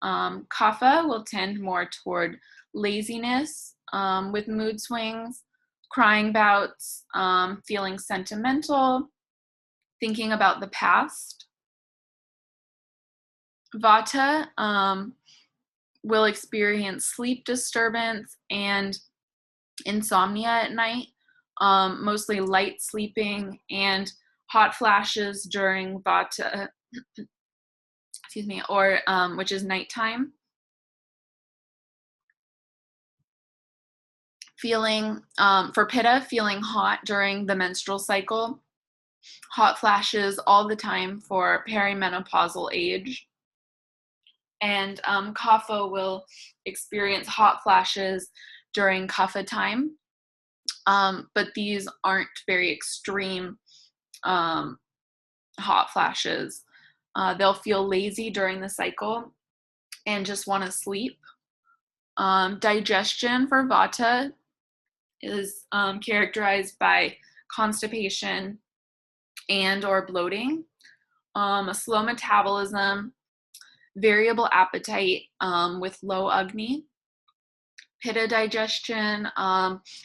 Kapha will tend more toward laziness with mood swings, crying bouts, feeling sentimental, thinking about the past. Vata will experience sleep disturbance and insomnia at night, mostly light sleeping and hot flashes during Vata, excuse me, or which is nighttime. Feeling, for Pitta, feeling hot during the menstrual cycle, hot flashes all the time for perimenopausal age. And Kapha will experience hot flashes during Kapha time, but these aren't very extreme hot flashes. They'll feel lazy during the cycle and just want to sleep. Digestion for Vata is characterized by constipation and or bloating, a slow metabolism, variable appetite with low Agni. Pitta digestion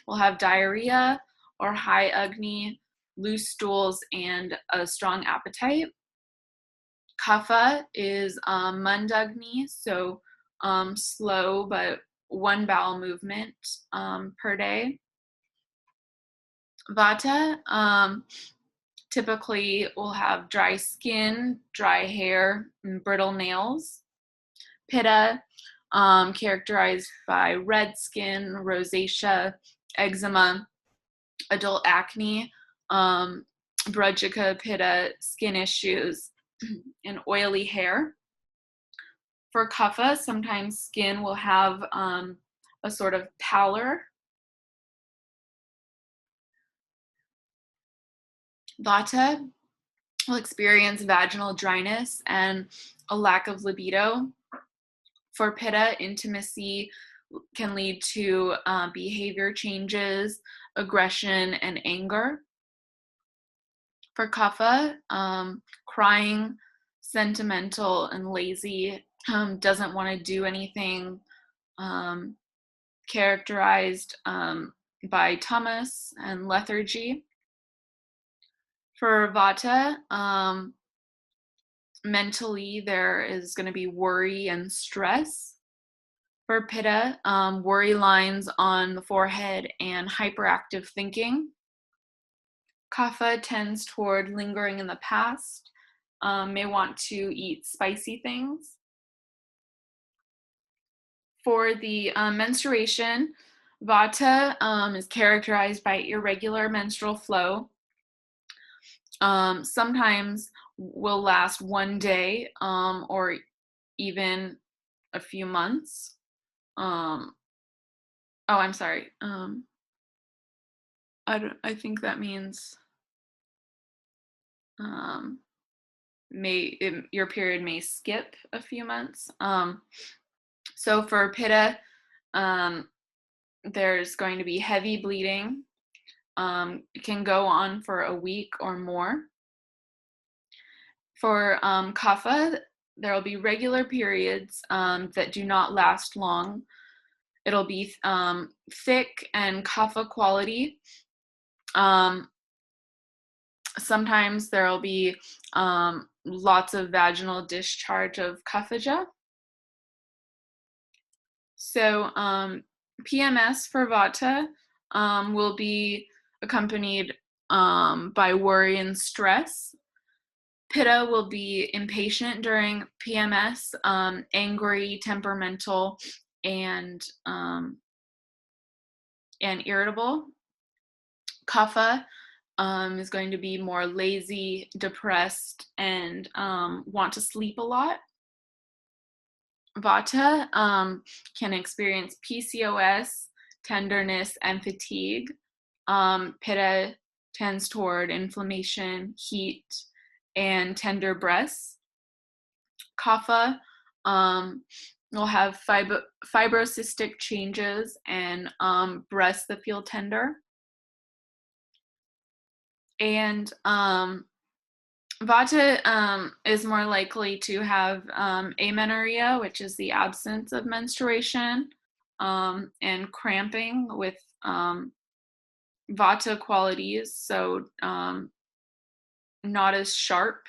will have diarrhea or high Agni, loose stools, and a strong appetite. Kapha is Mandagni, so slow but one bowel movement per day. Vata typically will have dry skin, dry hair, and brittle nails. Pitta characterized by red skin, rosacea, eczema, adult acne, Brujika, Pitta, skin issues, and oily hair. For Kapha, sometimes skin will have a sort of pallor. Vata will experience vaginal dryness and a lack of libido. For Pitta, intimacy can lead to behavior changes, aggression, and anger. For Kapha, crying, sentimental, and lazy, doesn't want to do anything, um, characterized by tamas and lethargy. For Vata, mentally there is going to be worry and stress. For Pitta, worry lines on the forehead and hyperactive thinking. Kapha tends toward lingering in the past, may want to eat spicy things. For the menstruation, Vata is characterized by irregular menstrual flow. Sometimes will last one day or even a few months. Oh, I'm sorry. I think that means your period may skip a few months. So for Pitta, there's going to be heavy bleeding. It can go on for a week or more. For Kapha, there will be regular periods that do not last long. It'll be thick and kapha quality. Sometimes there will be lots of vaginal discharge of kaphaja. So PMS for Vata will be accompanied by worry and stress. Pitta will be impatient during PMS, angry, temperamental, and irritable. Kapha is going to be more lazy, depressed, and want to sleep a lot. Vata can experience PCOS, tenderness, and fatigue. Pitta tends toward inflammation, heat, and tender breasts. Kapha will have fibrocystic changes and breasts that feel tender. And Vata is more likely to have amenorrhea, which is the absence of menstruation, and cramping with Vata qualities, so not as sharp,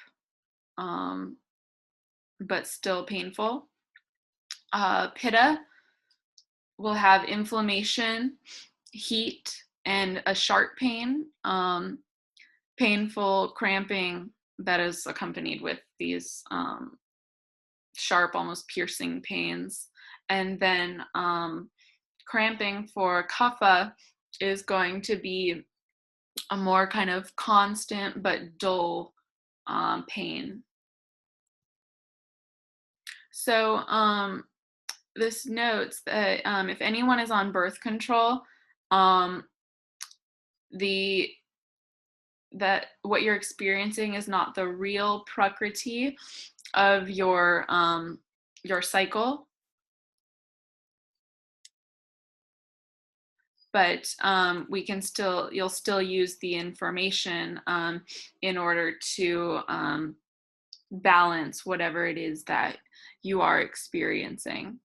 but still painful. Pitta will have inflammation, heat, and a sharp pain, painful cramping that is accompanied with these sharp, almost piercing pains. And then cramping for kapha is going to be a more kind of constant but dull pain. So this notes that if anyone is on birth control, that what you're experiencing is not the real prakriti of your cycle, but you'll still use the information in order to balance whatever it is that you are experiencing.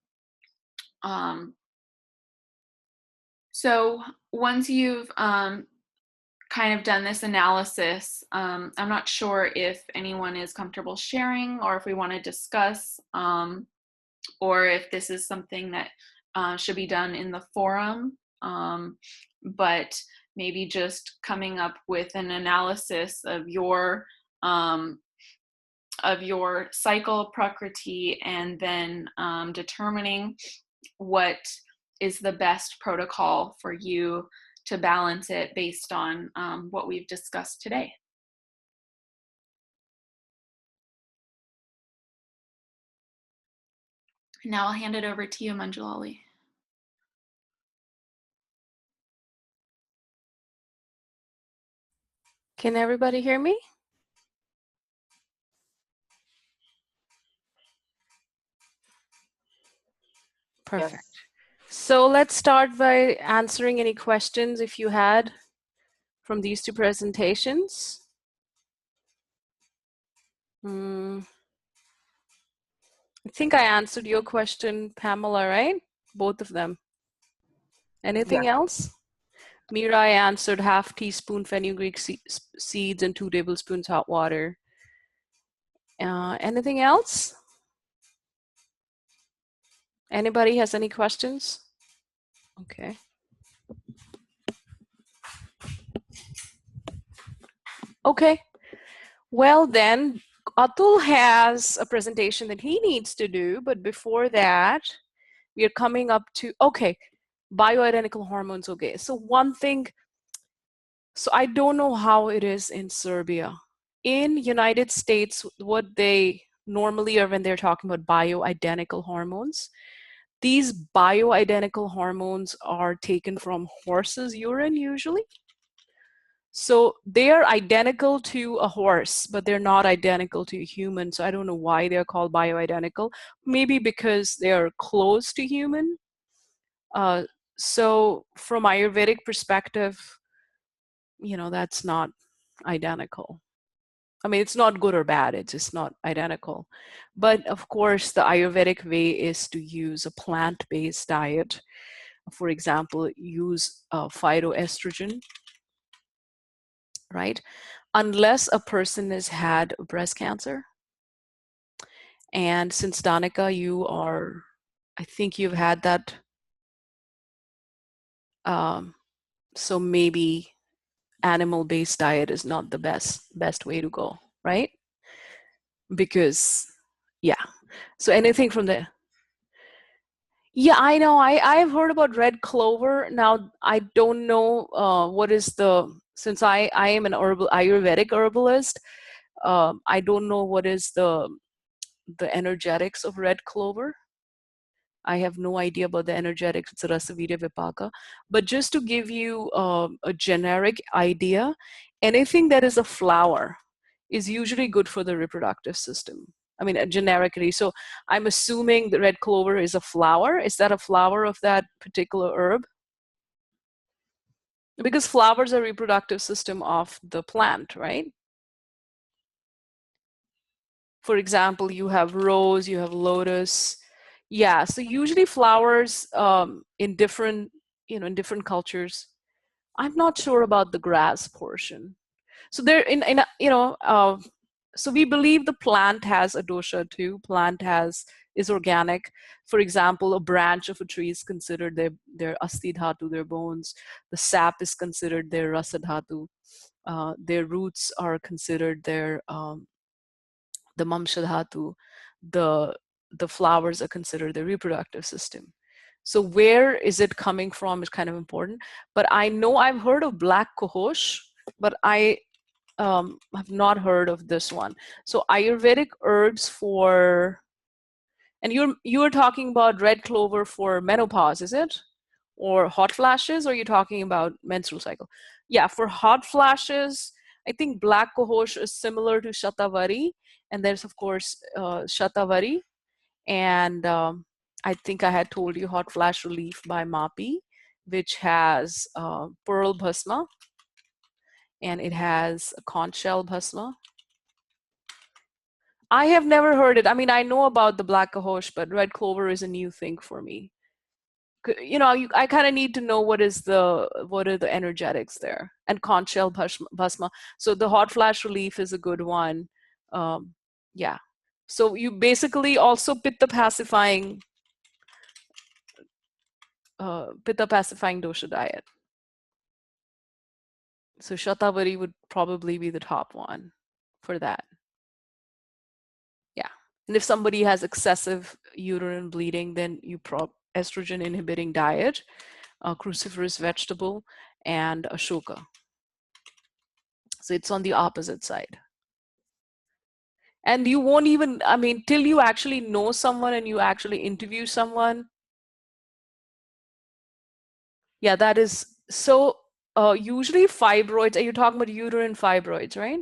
So once you've kind of done this analysis, I'm not sure if anyone is comfortable sharing or if we want to discuss, or if this is something that should be done in the forum, but maybe just coming up with an analysis of your cycle prakriti, and then determining what is the best protocol for you to balance it based on what we've discussed today. Now I'll hand it over to you, Manjulali. Can everybody hear me? Perfect. Yes. So let's start by answering any questions if you had from these two presentations. I think I answered your question, Pamela, right? Both of them. Anything else? Mira, I answered 1/2 teaspoon fenugreek seeds and 2 tablespoons hot water. Anything else? Anybody has any questions? Okay. Okay. Well, then, Atul has a presentation that he needs to do, but before that, we are coming up to, okay, bioidentical hormones. Okay, so one thing, so I don't know how it is in Serbia. In United States, what they normally are when they're talking about bioidentical hormones, these bioidentical hormones are taken from horses' urine usually. So they're identical to a horse, but they're not identical to a human. So I don't know why they're called bioidentical. Maybe because they're close to human. So from Ayurvedic perspective, you know, that's not identical. I mean, it's not good or bad, it's just not identical. But of course, the Ayurvedic way is to use a plant-based diet. For example, use phytoestrogen, right? Unless a person has had breast cancer. And since Danica, you are, I think you've had that. So maybe animal-based diet is not the best way to go, right? Because, yeah. So anything from there. Yeah, I know. I've heard about red clover. Now, I don't know what is the, since I am an Ayurvedic herbalist, I don't know what is the energetics of red clover. I have no idea about the energetics. It's a Rasavirya Vipaka. But just to give you a generic idea, anything that is a flower is usually good for the reproductive system. I mean, generically. So I'm assuming the red clover is a flower. Is that a flower of that particular herb? Because flowers are reproductive system of the plant, right? For example, you have rose, you have lotus. Yeah, so usually flowers in different, in different cultures. I'm not sure about the grass portion. So they're so we believe the plant has a dosha too. Plant is organic. For example, a branch of a tree is considered their asti dhatu, their bones. The sap is considered their rasa dhatu. Their roots are considered their the mamsha dhatu. The flowers are considered the reproductive system. So where is it coming from is kind of important. But I know I've heard of black cohosh, but I have not heard of this one. So Ayurvedic herbs for, and you were talking about red clover for menopause, is it? Or hot flashes, or are you talking about menstrual cycle? Yeah, for hot flashes, I think black cohosh is similar to shatavari, and there's of course shatavari, and I think I had told you hot flash relief by Mapi, which has pearl bhasma, and it has a conch shell bhasma. I have never heard it. I mean, I know about the black cohosh, but red clover is a new thing for me. You know, I kind of need to know what are the energetics there. And conch shell bhasma. So the hot flash relief is a good one. Yeah. So you basically also pitta pacifying dosha diet. So shatavari would probably be the top one for that. Yeah. And if somebody has excessive uterine bleeding, then you estrogen inhibiting diet, cruciferous vegetable, and Ashoka. So it's on the opposite side. And you won't even, I mean, till you actually know someone and you actually interview someone. Yeah, that is, so usually fibroids, are you talking about uterine fibroids, right?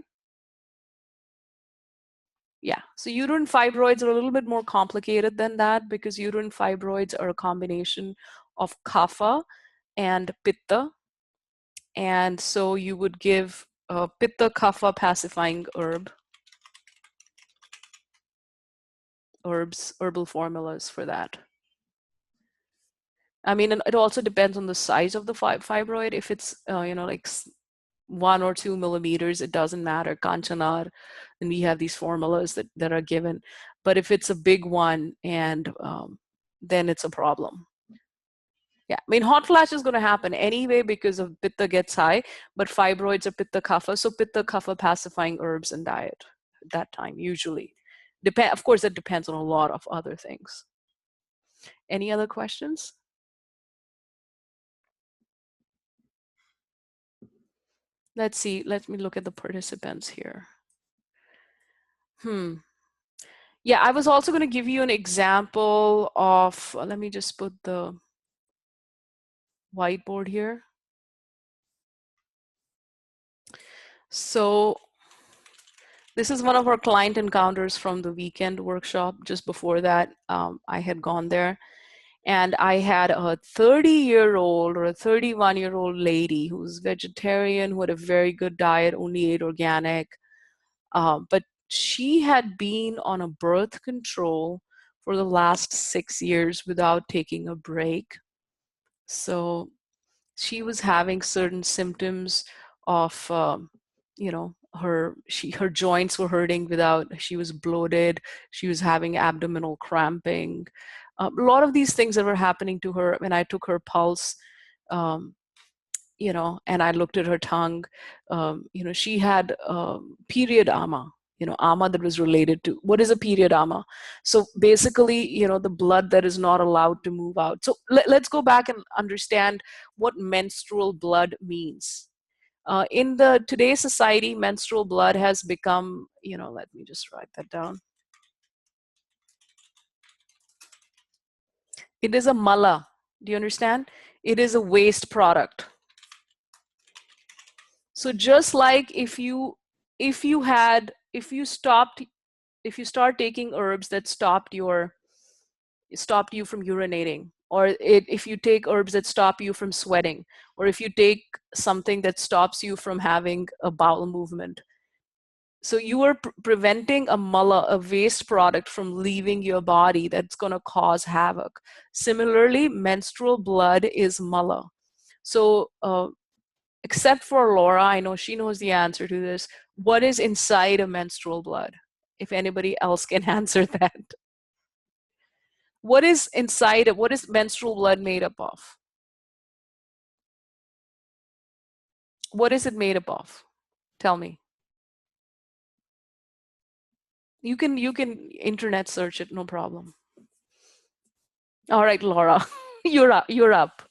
Yeah, so uterine fibroids are a little bit more complicated than that, because uterine fibroids are a combination of kapha and pitta. And so you would give pitta kapha pacifying herbal formulas for that. I mean, and it also depends on the size of the fibroid. If it's, like 1 or 2 millimeters, it doesn't matter, Kanchanar, and we have these formulas that are given. But if it's a big one, and then it's a problem. Yeah, I mean, hot flash is going to happen anyway because of pitta gets high, but fibroids are pitta kapha, so pitta kapha pacifying herbs and diet at that time usually. Of course, it depends on a lot of other things. Any other questions? Let's see. Let me look at the participants here. Yeah, I was also going to give you an example of, let me just put the whiteboard here. So this is one of our client encounters from the weekend workshop. Just before that, I had gone there, and I had a 30-year-old or a 31-year-old lady who was vegetarian, who had a very good diet, only ate organic, but she had been on a birth control for the last 6 years without taking a break. So she was having certain symptoms of, her joints were hurting she was bloated, she was having abdominal cramping, a lot of these things that were happening to her. When I took her pulse, um, and I looked at her tongue, she had period ama, ama that was related to, what is a period ama? So basically, the blood that is not allowed to move out. So let's go back and understand what menstrual blood means. In the today's society, menstrual blood has become, let me just write that down. It is a mala. Do you understand? It is a waste product. So just like if you start taking herbs that stopped you from urinating, or if you take herbs that stop you from sweating, or if you take something that stops you from having a bowel movement, so you are preventing a mala, a waste product, from leaving your body that's going to cause havoc. Similarly, menstrual blood is mala. So except for Laura, I know she knows the answer to this. What is inside a menstrual blood? If anybody else can answer that. What is inside it? What is menstrual blood made up of? What is it made up of? Tell me. You can internet search it, no problem. All right, Laura, you're up.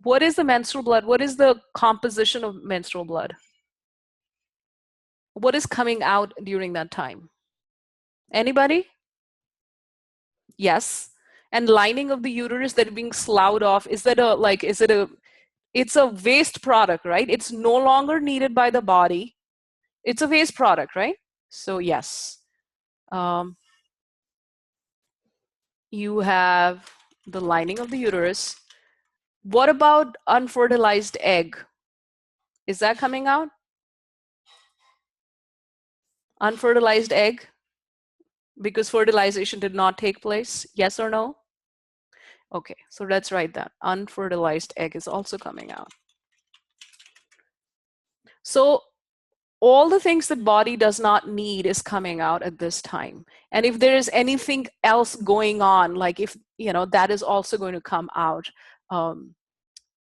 What is the menstrual blood? What is the composition of menstrual blood? What is coming out during that time? Anybody? Yes. And lining of the uterus that being sloughed off, it's a waste product, right? It's no longer needed by the body. It's a waste product, right? So yes. You have the lining of the uterus. What about unfertilized egg? Is that coming out? Unfertilized egg? Because fertilization did not take place? Yes or no? Okay, so let's write that. Unfertilized egg is also coming out. So all the things that body does not need is coming out at this time. And if there is anything else going on, like if, that is also going to come out.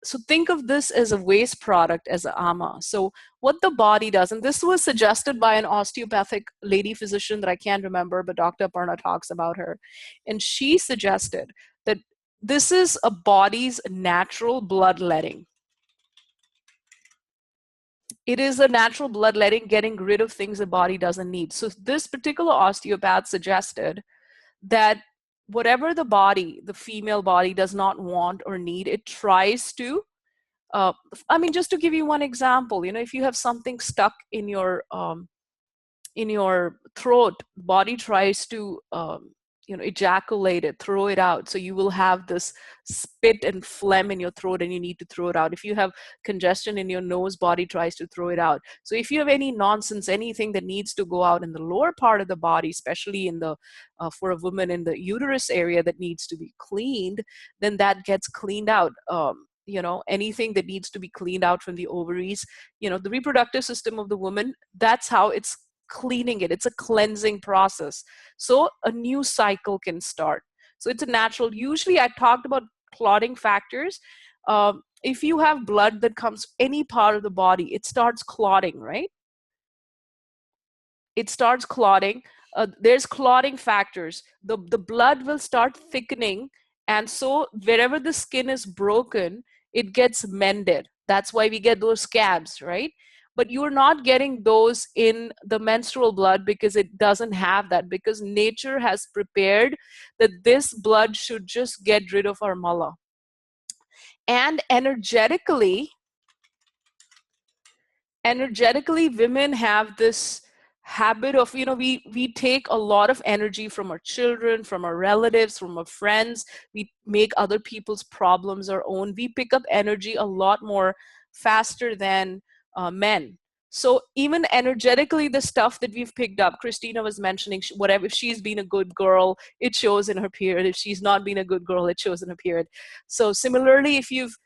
So think of this as a waste product, as a ama. So what the body does, and this was suggested by an osteopathic lady physician that I can't remember, but Dr. Parna talks about her. And she suggested that this is a body's natural bloodletting. It is a natural bloodletting, getting rid of things the body doesn't need. So this particular osteopath suggested that whatever the body, the female body, does not want or need, it tries to. Uh, I mean, just to give you one example, if you have something stuck in your throat, body tries to ejaculate it, throw it out. So you will have this spit and phlegm in your throat and you need to throw it out. If you have congestion in your nose, body tries to throw it out. So if you have any nonsense, anything that needs to go out in the lower part of the body, especially in the for a woman in the uterus area that needs to be cleaned, then that gets cleaned out. Anything that needs to be cleaned out from the ovaries, the reproductive system of the woman, that's how it's cleaning it. It's a cleansing process. So a new cycle can start. So it's a natural. Usually I talked about clotting factors. If you have blood that comes any part of the body, it starts clotting, right? It starts clotting. There's clotting factors. The blood will start thickening. And so wherever the skin is broken, it gets mended. That's why we get those scabs, right? But you're not getting those in the menstrual blood because it doesn't have that, because nature has prepared that this blood should just get rid of our mala. And energetically, women have this habit of, we take a lot of energy from our children, from our relatives, from our friends. We make other people's problems our own. We pick up energy a lot more faster than men. So even energetically, the stuff that we've picked up, Christina was mentioning, whatever, if she's been a good girl, it shows in her period. If she's not been a good girl, it shows in her period. So similarly, if you've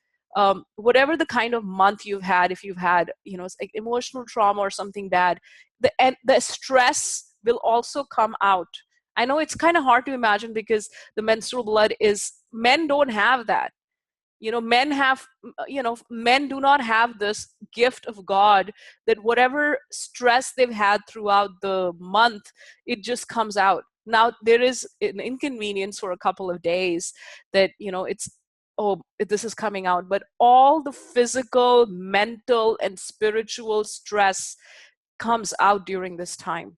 whatever the kind of month you've had, if you've had, like emotional trauma or something bad, the stress will also come out. I know it's kind of hard to imagine because the menstrual blood is, men don't have that. Men do not have this gift of God that whatever stress they've had throughout the month, it just comes out. Now there is an inconvenience for a couple of days that, it's, oh, this is coming out, but all the physical, mental, and spiritual stress comes out during this time.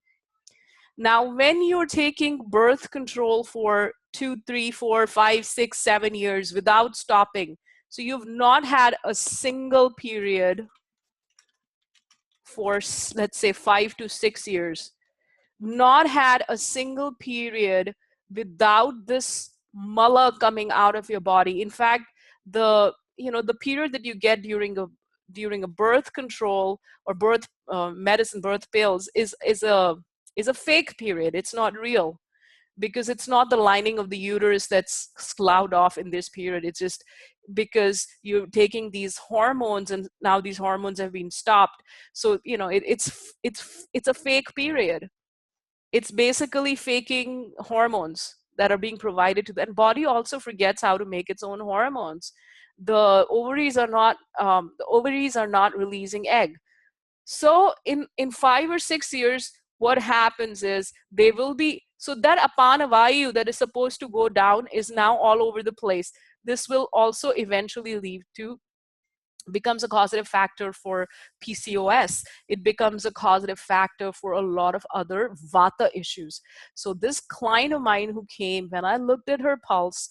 Now, when you're taking birth control for 2, 3, 4, 5, 6, 7 years without stopping, so you've not had a single period for, let's say, 5 to 6 years, not had a single period without this mala coming out of your body. In fact, the period that you get during a birth control or birth medicine, birth pills, is a fake period. It's not real, because it's not the lining of the uterus that's sloughed off in this period. It's just because you're taking these hormones and now these hormones have been stopped. So it's a fake period. It's basically faking hormones that are being provided to the, and body also forgets how to make its own hormones. The ovaries are not releasing egg. So in 5 or 6 years, what happens is they will be, so that apana vayu that is supposed to go down is now all over the place. This will also eventually lead to, becomes a causative factor for PCOS. It becomes a causative factor for a lot of other vata issues. So this client of mine who came, when I looked at her pulse,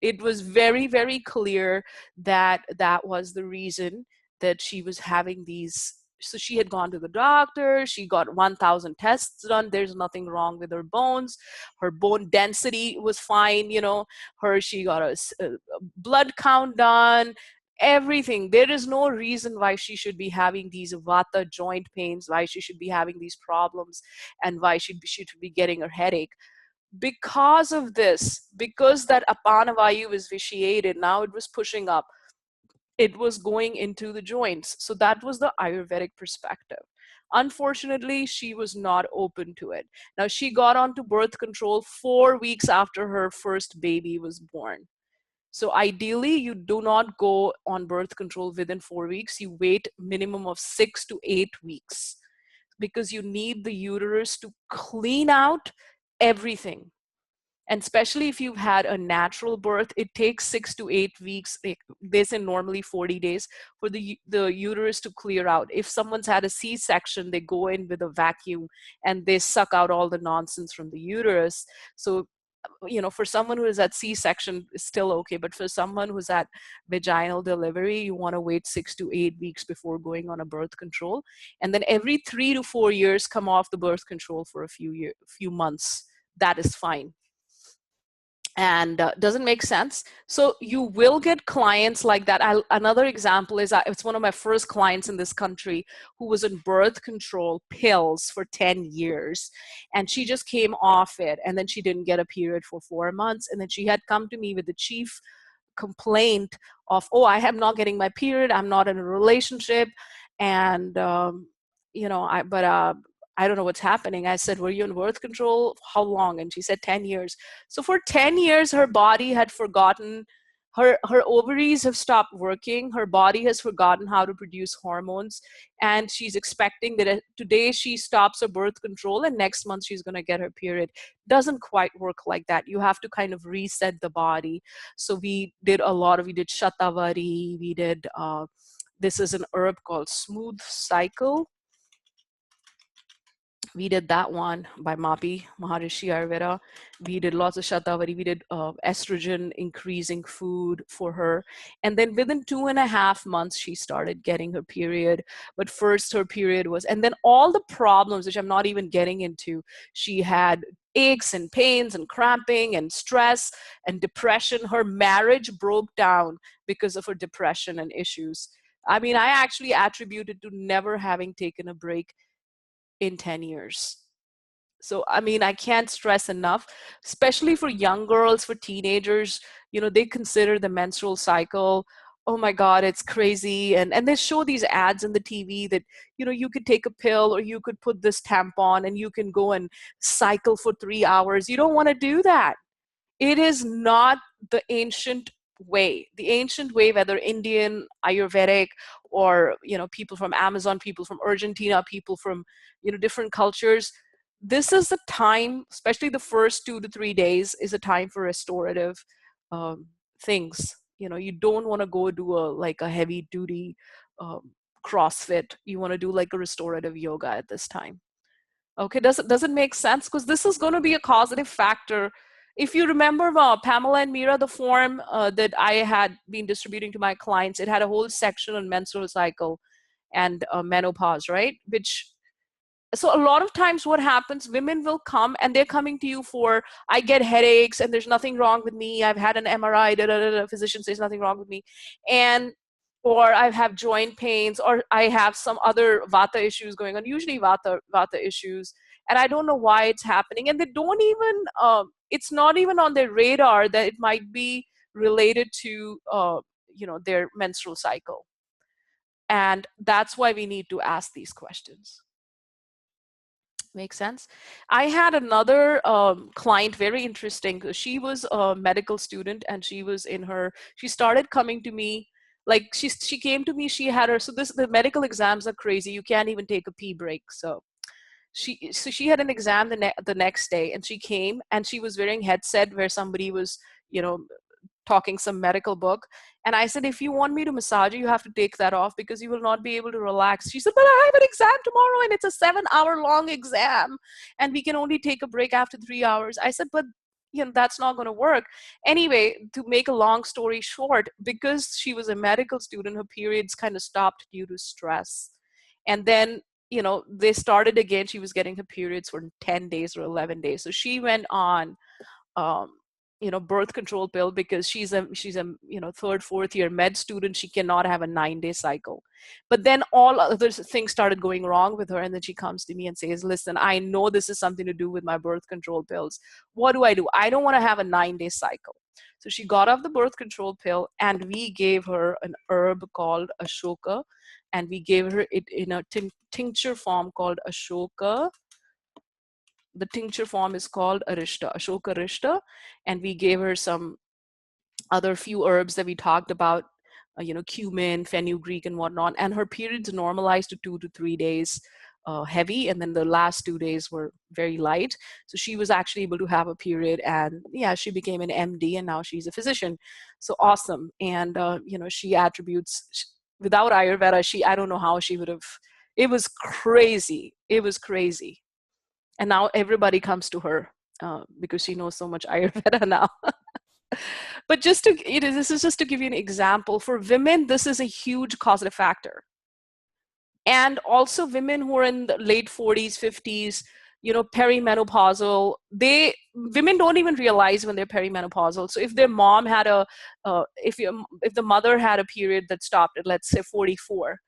it was very, very clear that that was the reason that she was having these. So she had gone to the doctor, she got 1,000 tests done, there's nothing wrong with her bones, her bone density was fine, she got a blood count done, everything. There is no reason why she should be having these vata joint pains, why she should be having these problems, and why she should be getting a headache. Because of this, because that apana vayu was vitiated, now it was pushing up, it was going into the joints. So that was the Ayurvedic perspective. Unfortunately, she was not open to it. Now, she got onto birth control 4 weeks after her first baby was born. So ideally, you do not go on birth control within 4 weeks. You wait minimum of 6 to 8 weeks, because you need the uterus to clean out everything. And especially if you've had a natural birth, it takes 6 to 8 weeks. They say normally 40 days for the uterus to clear out. If someone's had a C-section, they go in with a vacuum and they suck out all the nonsense from the uterus. So, for someone who is at C-section, it's still okay. But for someone who's at vaginal delivery, you want to wait 6 to 8 weeks before going on a birth control. And then every 3 to 4 years, come off the birth control for a few months. That is fine. And doesn't make sense. So you will get clients like that. Another example is it's one of my first clients in this country who was on birth control pills for 10 years. And she just came off it. And then she didn't get a period for 4 months. And then she had come to me with the chief complaint of, oh, I am not getting my period. I'm not in a relationship. And, I don't know what's happening. I said, were you on birth control? How long? And she said 10 years. So for 10 years, her body had forgotten, her ovaries have stopped working. Her body has forgotten how to produce hormones. And she's expecting that today she stops her birth control and next month she's going to get her period. Doesn't quite work like that. You have to kind of reset the body. So we did shatavari. We did, this is an herb called Smooth Cycle. We did that one by Mapi Maharishi Ayurveda. We did lots of shatavari. We did estrogen increasing food for her. And then within 2.5 months, she started getting her period. But first her period was, and then all the problems, which I'm not even getting into, she had aches and pains and cramping and stress and depression. Her marriage broke down because of her depression and issues. I mean, I actually attributed to never having taken a break in 10 years. So, I mean, I can't stress enough, especially for young girls, for teenagers, they consider the menstrual cycle, oh my God, it's crazy. And they show these ads in the TV that, you could take a pill or you could put this tampon and you can go and cycle for 3 hours. You don't want to do that. It is not the ancient way. The ancient way, whether Indian, Ayurvedic, or people from Amazon, people from Argentina, people from different cultures. This is the time, especially the first 2 to 3 days, is a time for restorative things. You don't want to go do a heavy duty CrossFit. You want to do like a restorative yoga at this time. Okay, does it make sense? Because this is going to be a causative factor. If you remember Pamela and Mira, the form that I had been distributing to my clients, it had a whole section on menstrual cycle and menopause, right? So a lot of times what happens, women will come and they're coming to you for, I get headaches and there's nothing wrong with me. I've had an MRI, physician says nothing wrong with me. Or I have joint pains, or I have some other vata issues going on, usually vata issues. And I don't know why it's happening. And they don't even, it's not even on their radar that it might be related to, their menstrual cycle. And that's why we need to ask these questions. Make sense? I had another client, very interesting. She was a medical student and she started coming to me. Like she came to me, she had the medical exams are crazy. You can't even take a pee break. So she had an exam the next day and she came and she was wearing headset where somebody was, talking some medical book. And I said, if you want me to massage you, you have to take that off because you will not be able to relax. She said, but I have an exam tomorrow and it's a 7-hour long exam and we can only take a break after 3 hours. I said, but that's not going to work. Anyway, to make a long story short, because she was a medical student, her periods kind of stopped due to stress. And then, they started again. She was getting her periods for 10 days or 11 days. So she went on, birth control pill because she's a third, fourth year med student. She cannot have a 9-day cycle. But then all other things started going wrong with her. And then she comes to me and says, listen, I know this is something to do with my birth control pills. What do? I don't want to have a 9-day cycle. So she got off the birth control pill and we gave her an herb called Ashoka. And we gave her it in a tincture form called Ashoka. The tincture form is called Ashoka Arishta, and we gave her some other few herbs that we talked about, cumin, fenugreek, and whatnot, and her periods normalized to 2 to 3 days heavy, and then the last 2 days were very light. So she was actually able to have a period, and yeah, she became an MD, and now she's a physician. So awesome. And she attributes, without Ayurveda, I don't know how she would have. It was crazy. It was crazy. And now everybody comes to her because she knows so much Ayurveda now. But this is just to give you an example. For women, this is a huge causative factor. And also women who are in the late 40s, 50s, perimenopausal, women don't even realize when they're perimenopausal. So if their mom had if the mother had a period that stopped at, let's say, 44,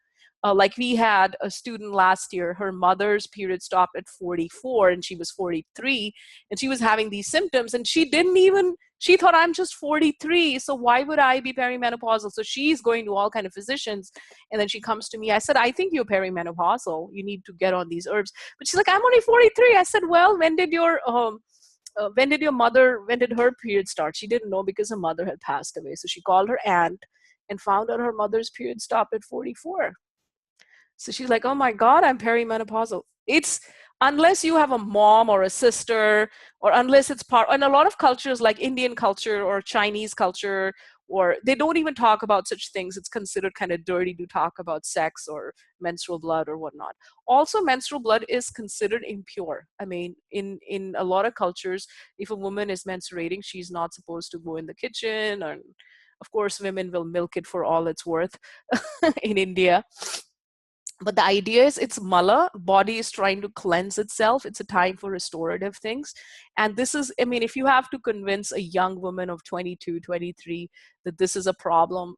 like we had a student last year, her mother's period stopped at 44 and she was 43, and she was having these symptoms, and she thought, I'm just 43, so why would I be perimenopausal? So she's going to all kind of physicians, and then she comes to me. I said, I think you're perimenopausal, you need to get on these herbs. But she's like, I'm only 43. I said, well, when did her period start? She didn't know because her mother had passed away. So she called her aunt and found out her mother's period stopped at 44. So she's like, oh my God, I'm perimenopausal. It's unless you have a mom or a sister, or unless it's and a lot of cultures like Indian culture or Chinese culture, or they don't even talk about such things. It's considered kind of dirty to talk about sex or menstrual blood or whatnot. Also, menstrual blood is considered impure. I mean, in a lot of cultures, if a woman is menstruating, she's not supposed to go in the kitchen. And of course, women will milk it for all it's worth in India. But the idea is, it's mala, body is trying to cleanse itself. It's a time for restorative things. And this is, I mean, if you have to convince a young woman of 22, 23 that this is a problem,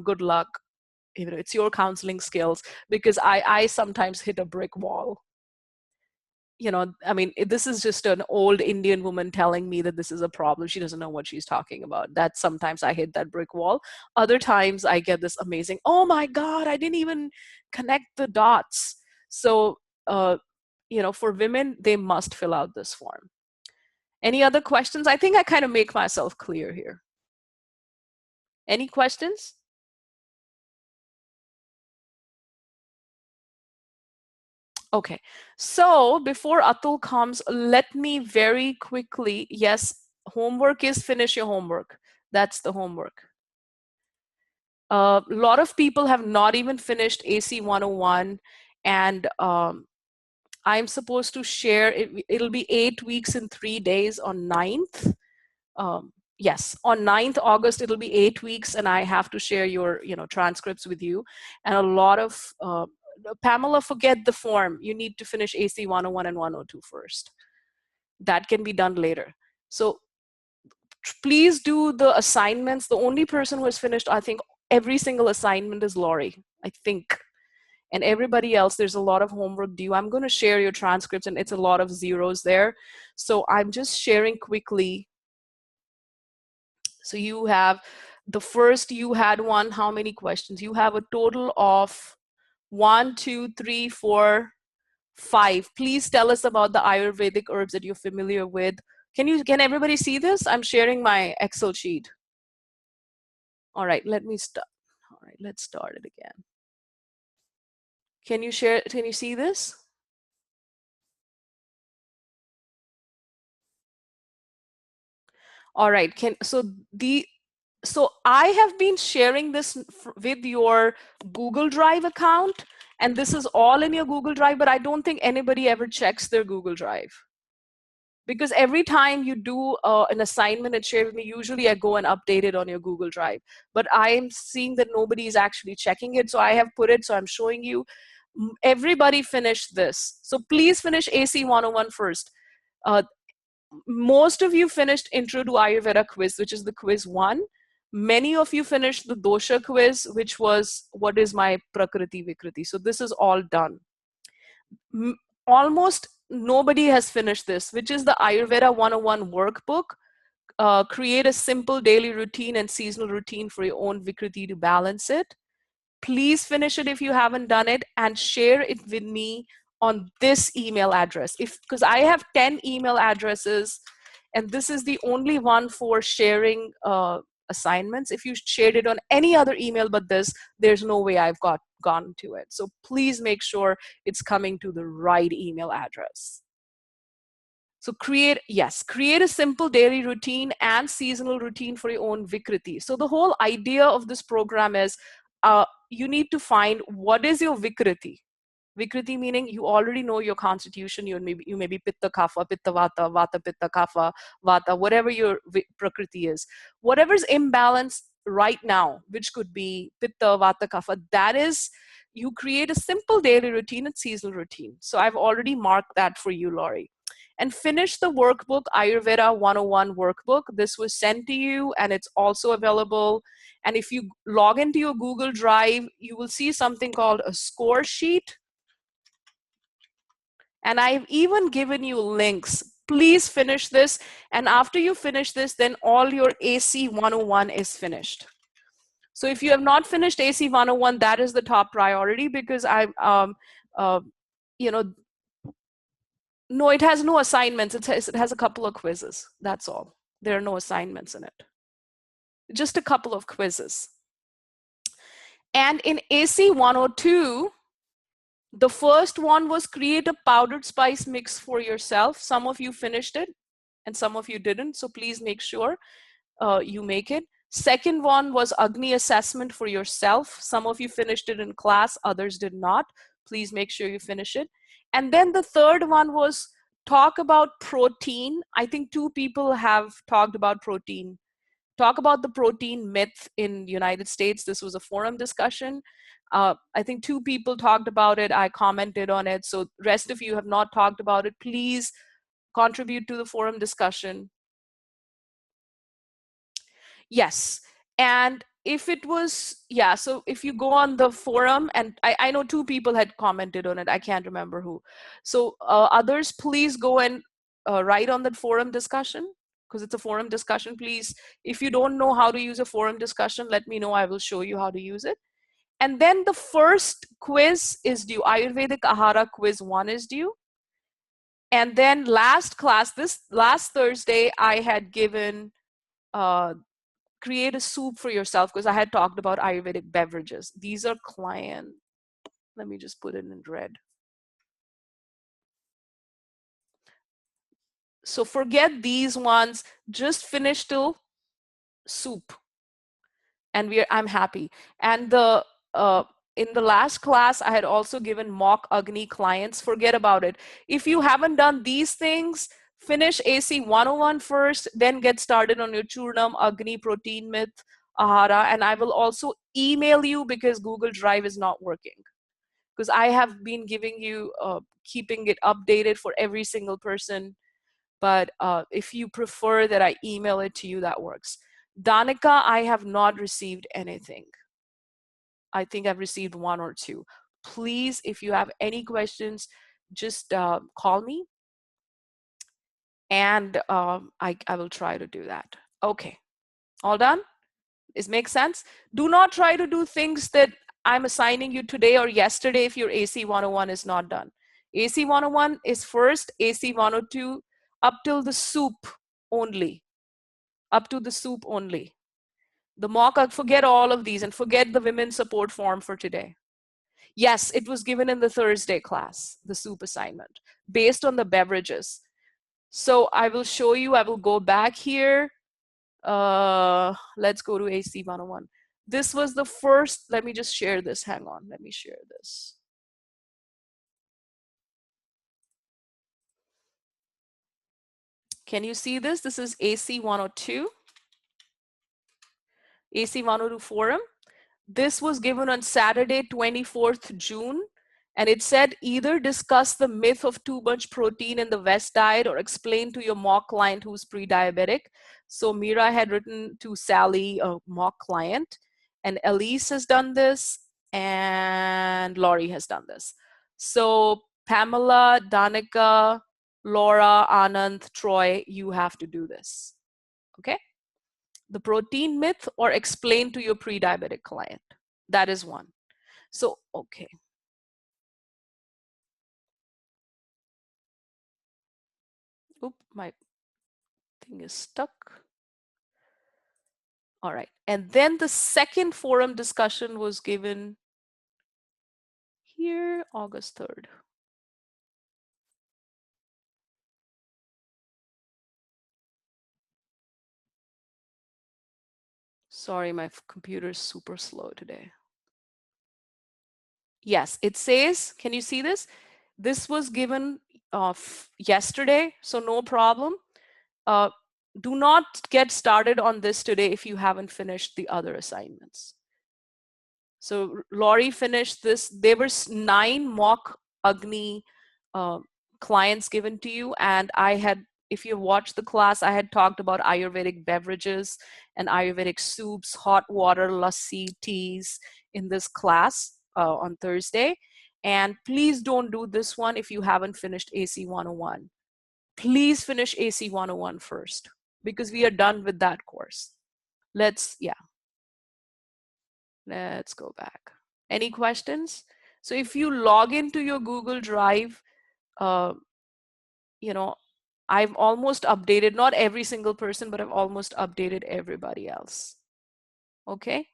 good luck. It's your counseling skills, because I sometimes hit a brick wall. I mean, this is just an old Indian woman telling me that this is a problem. She doesn't know what she's talking about. That sometimes I hit that brick wall. Other times I get this amazing, oh my God, I didn't even connect the dots. So, for women, they must fill out this form. Any other questions? I think I kind of make myself clear here. Any questions? Okay, so before Atul comes, let me very quickly, yes, homework is finish your homework. That's the homework. A lot of people have not even finished AC 101, and I'm supposed to share it. It'll be 8 weeks in 3 days on 9th. Yes, on 9th August, it'll be 8 weeks, and I have to share your transcripts with you. And a lot of Pamela, forget the form. You need to finish AC 101 and 102 first. That can be done later. So please do the assignments. The only person who has finished, I think, every single assignment is Lori, I think. And everybody else, there's a lot of homework due. I'm going to share your transcripts, and it's a lot of zeros there. So I'm just sharing quickly. So you have the first, you had one, how many questions? You have a total of 1, 2, 3, 4, 5. Please tell us about the Ayurvedic herbs that you're familiar with. Can everybody see this? I'm sharing my Excel sheet. All right, let me start. All right, let's start it again. Can you see this? All right, so I have been sharing this with your Google Drive account, and this is all in your Google Drive, but I don't think anybody ever checks their Google Drive. Because every time you do an assignment and share with me, usually I go and update it on your Google Drive. But I'm seeing that nobody is actually checking it, so I have put it, so I'm showing you. Everybody finish this. So please finish AC 101 first. Most of you finished Intro to Ayurveda quiz, which is the quiz 1. Many of you finished the dosha quiz, which was what is my Prakriti Vikriti. So this is all done. Almost nobody has finished this, which is the Ayurveda 101 workbook. Create a simple daily routine and seasonal routine for your own Vikriti to balance it. Please finish it if you haven't done it, and share it with me on this email address. Because I have 10 email addresses, and this is the only one for sharing assignments. If you shared it on any other email but this, there's no way I've gone to it. So please make sure it's coming to the right email address. So create a simple daily routine and seasonal routine for your own Vikriti. So the whole idea of this program is you need to find what is your Vikriti. Vikriti meaning you already know your constitution. You may be Pitta Kapha, Pitta Vata, Vata Pitta Kapha, Vata, whatever your Prakriti is. Whatever's imbalanced right now, which could be Pitta, Vata, Kapha, that is, you create a simple daily routine and seasonal routine. So I've already marked that for you, Laurie. And finish the workbook, Ayurveda 101 workbook. This was sent to you and it's also available. And if you log into your Google Drive, you will see something called a score sheet. And I've even given you links. Please finish this. And after you finish this, then all your AC 101 is finished. So if you have not finished AC 101, that is the top priority, because no, it has no assignments. It has a couple of quizzes. That's all. There are no assignments in it. Just a couple of quizzes. And in AC 102, the first one was create a powdered spice mix for yourself. Some of you finished it and some of you didn't. So please make sure you make it. Second one was Agni assessment for yourself. Some of you finished it in class, others did not. Please make sure you finish it. And then the third one was talk about protein. I think 2 people have talked about protein. Talk about the protein myth in the United States. This was a forum discussion. I think 2 people talked about it. I commented on it. So rest of you have not talked about it. Please contribute to the forum discussion. Yes. And if it was, so if you go on the forum, and I know 2 people had commented on it. I can't remember who. So others, please go and write on that forum discussion, because it's a forum discussion. Please, if you don't know how to use a forum discussion, let me know. I will show you how to use it. And then the first quiz is due. Ayurvedic Ahara quiz 1 is due. And then last class, this last Thursday, I had given create a soup for yourself, because I had talked about Ayurvedic beverages. These are client. Let me just put it in red. So forget these ones. Just finish till soup, and I'm happy. And the in the last class, I had also given mock Agni clients. Forget about it. If you haven't done these things, finish AC 101 first, then get started on your Churnam, Agni, Protein Myth, Ahara. And I will also email you, because Google Drive is not working. Because I have been giving you, keeping it updated for every single person. But if you prefer that I email it to you, that works. Danica, I have not received anything. I think I've received 1 or 2. Please, if you have any questions, just call me, and I will try to do that. Okay, all done? Does it make sense? Do not try to do things that I'm assigning you today or yesterday if your AC 101 is not done. AC 101 is first, AC 102 up till the soup only. Up to the soup only. The mock, forget all of these and forget the women's support form for today. Yes, it was given in the Thursday class, the soup assignment, based on the beverages. So I will show you, I will go back here. Let's go to AC 101. This was the first, let me just share this. Hang on, let me share this. Can you see this? This is AC 102. AC 102 forum. This was given on Saturday, 24th June. And it said either discuss the myth of too much protein in the West diet or explain to your mock client who's pre-diabetic. So Mira had written to Sally, a mock client, and Elise has done this, and Laurie has done this. So Pamela, Danica, Laura, Anand, Troy, you have to do this. Okay? The protein myth or explain to your pre-diabetic client. That is one. So, okay. Oop, my thing is stuck. All right. And then the second forum discussion was given here, August 3rd. Sorry, my computer is super slow today. Yes, it says, can you see this? This was given yesterday, so no problem. Do not get started on this today if you haven't finished the other assignments. So Laurie finished this. There were 9 mock Agni clients given to you, and I had, if you watched the class, I had talked about Ayurvedic beverages and Ayurvedic soups, hot water, lassi, teas in this class on Thursday. And please don't do this one if you haven't finished AC 101. Please finish AC 101 first, because we are done with that course. Let's go back. Any questions? So if you log into your Google Drive, you know, I've almost updated, not every single person, but I've almost updated everybody else. Okay?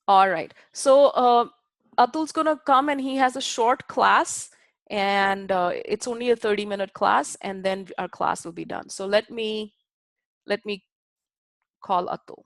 All right. So Atul's going to come and he has a short class, and it's only a 30-minute class, and then our class will be done. So let me call Atul.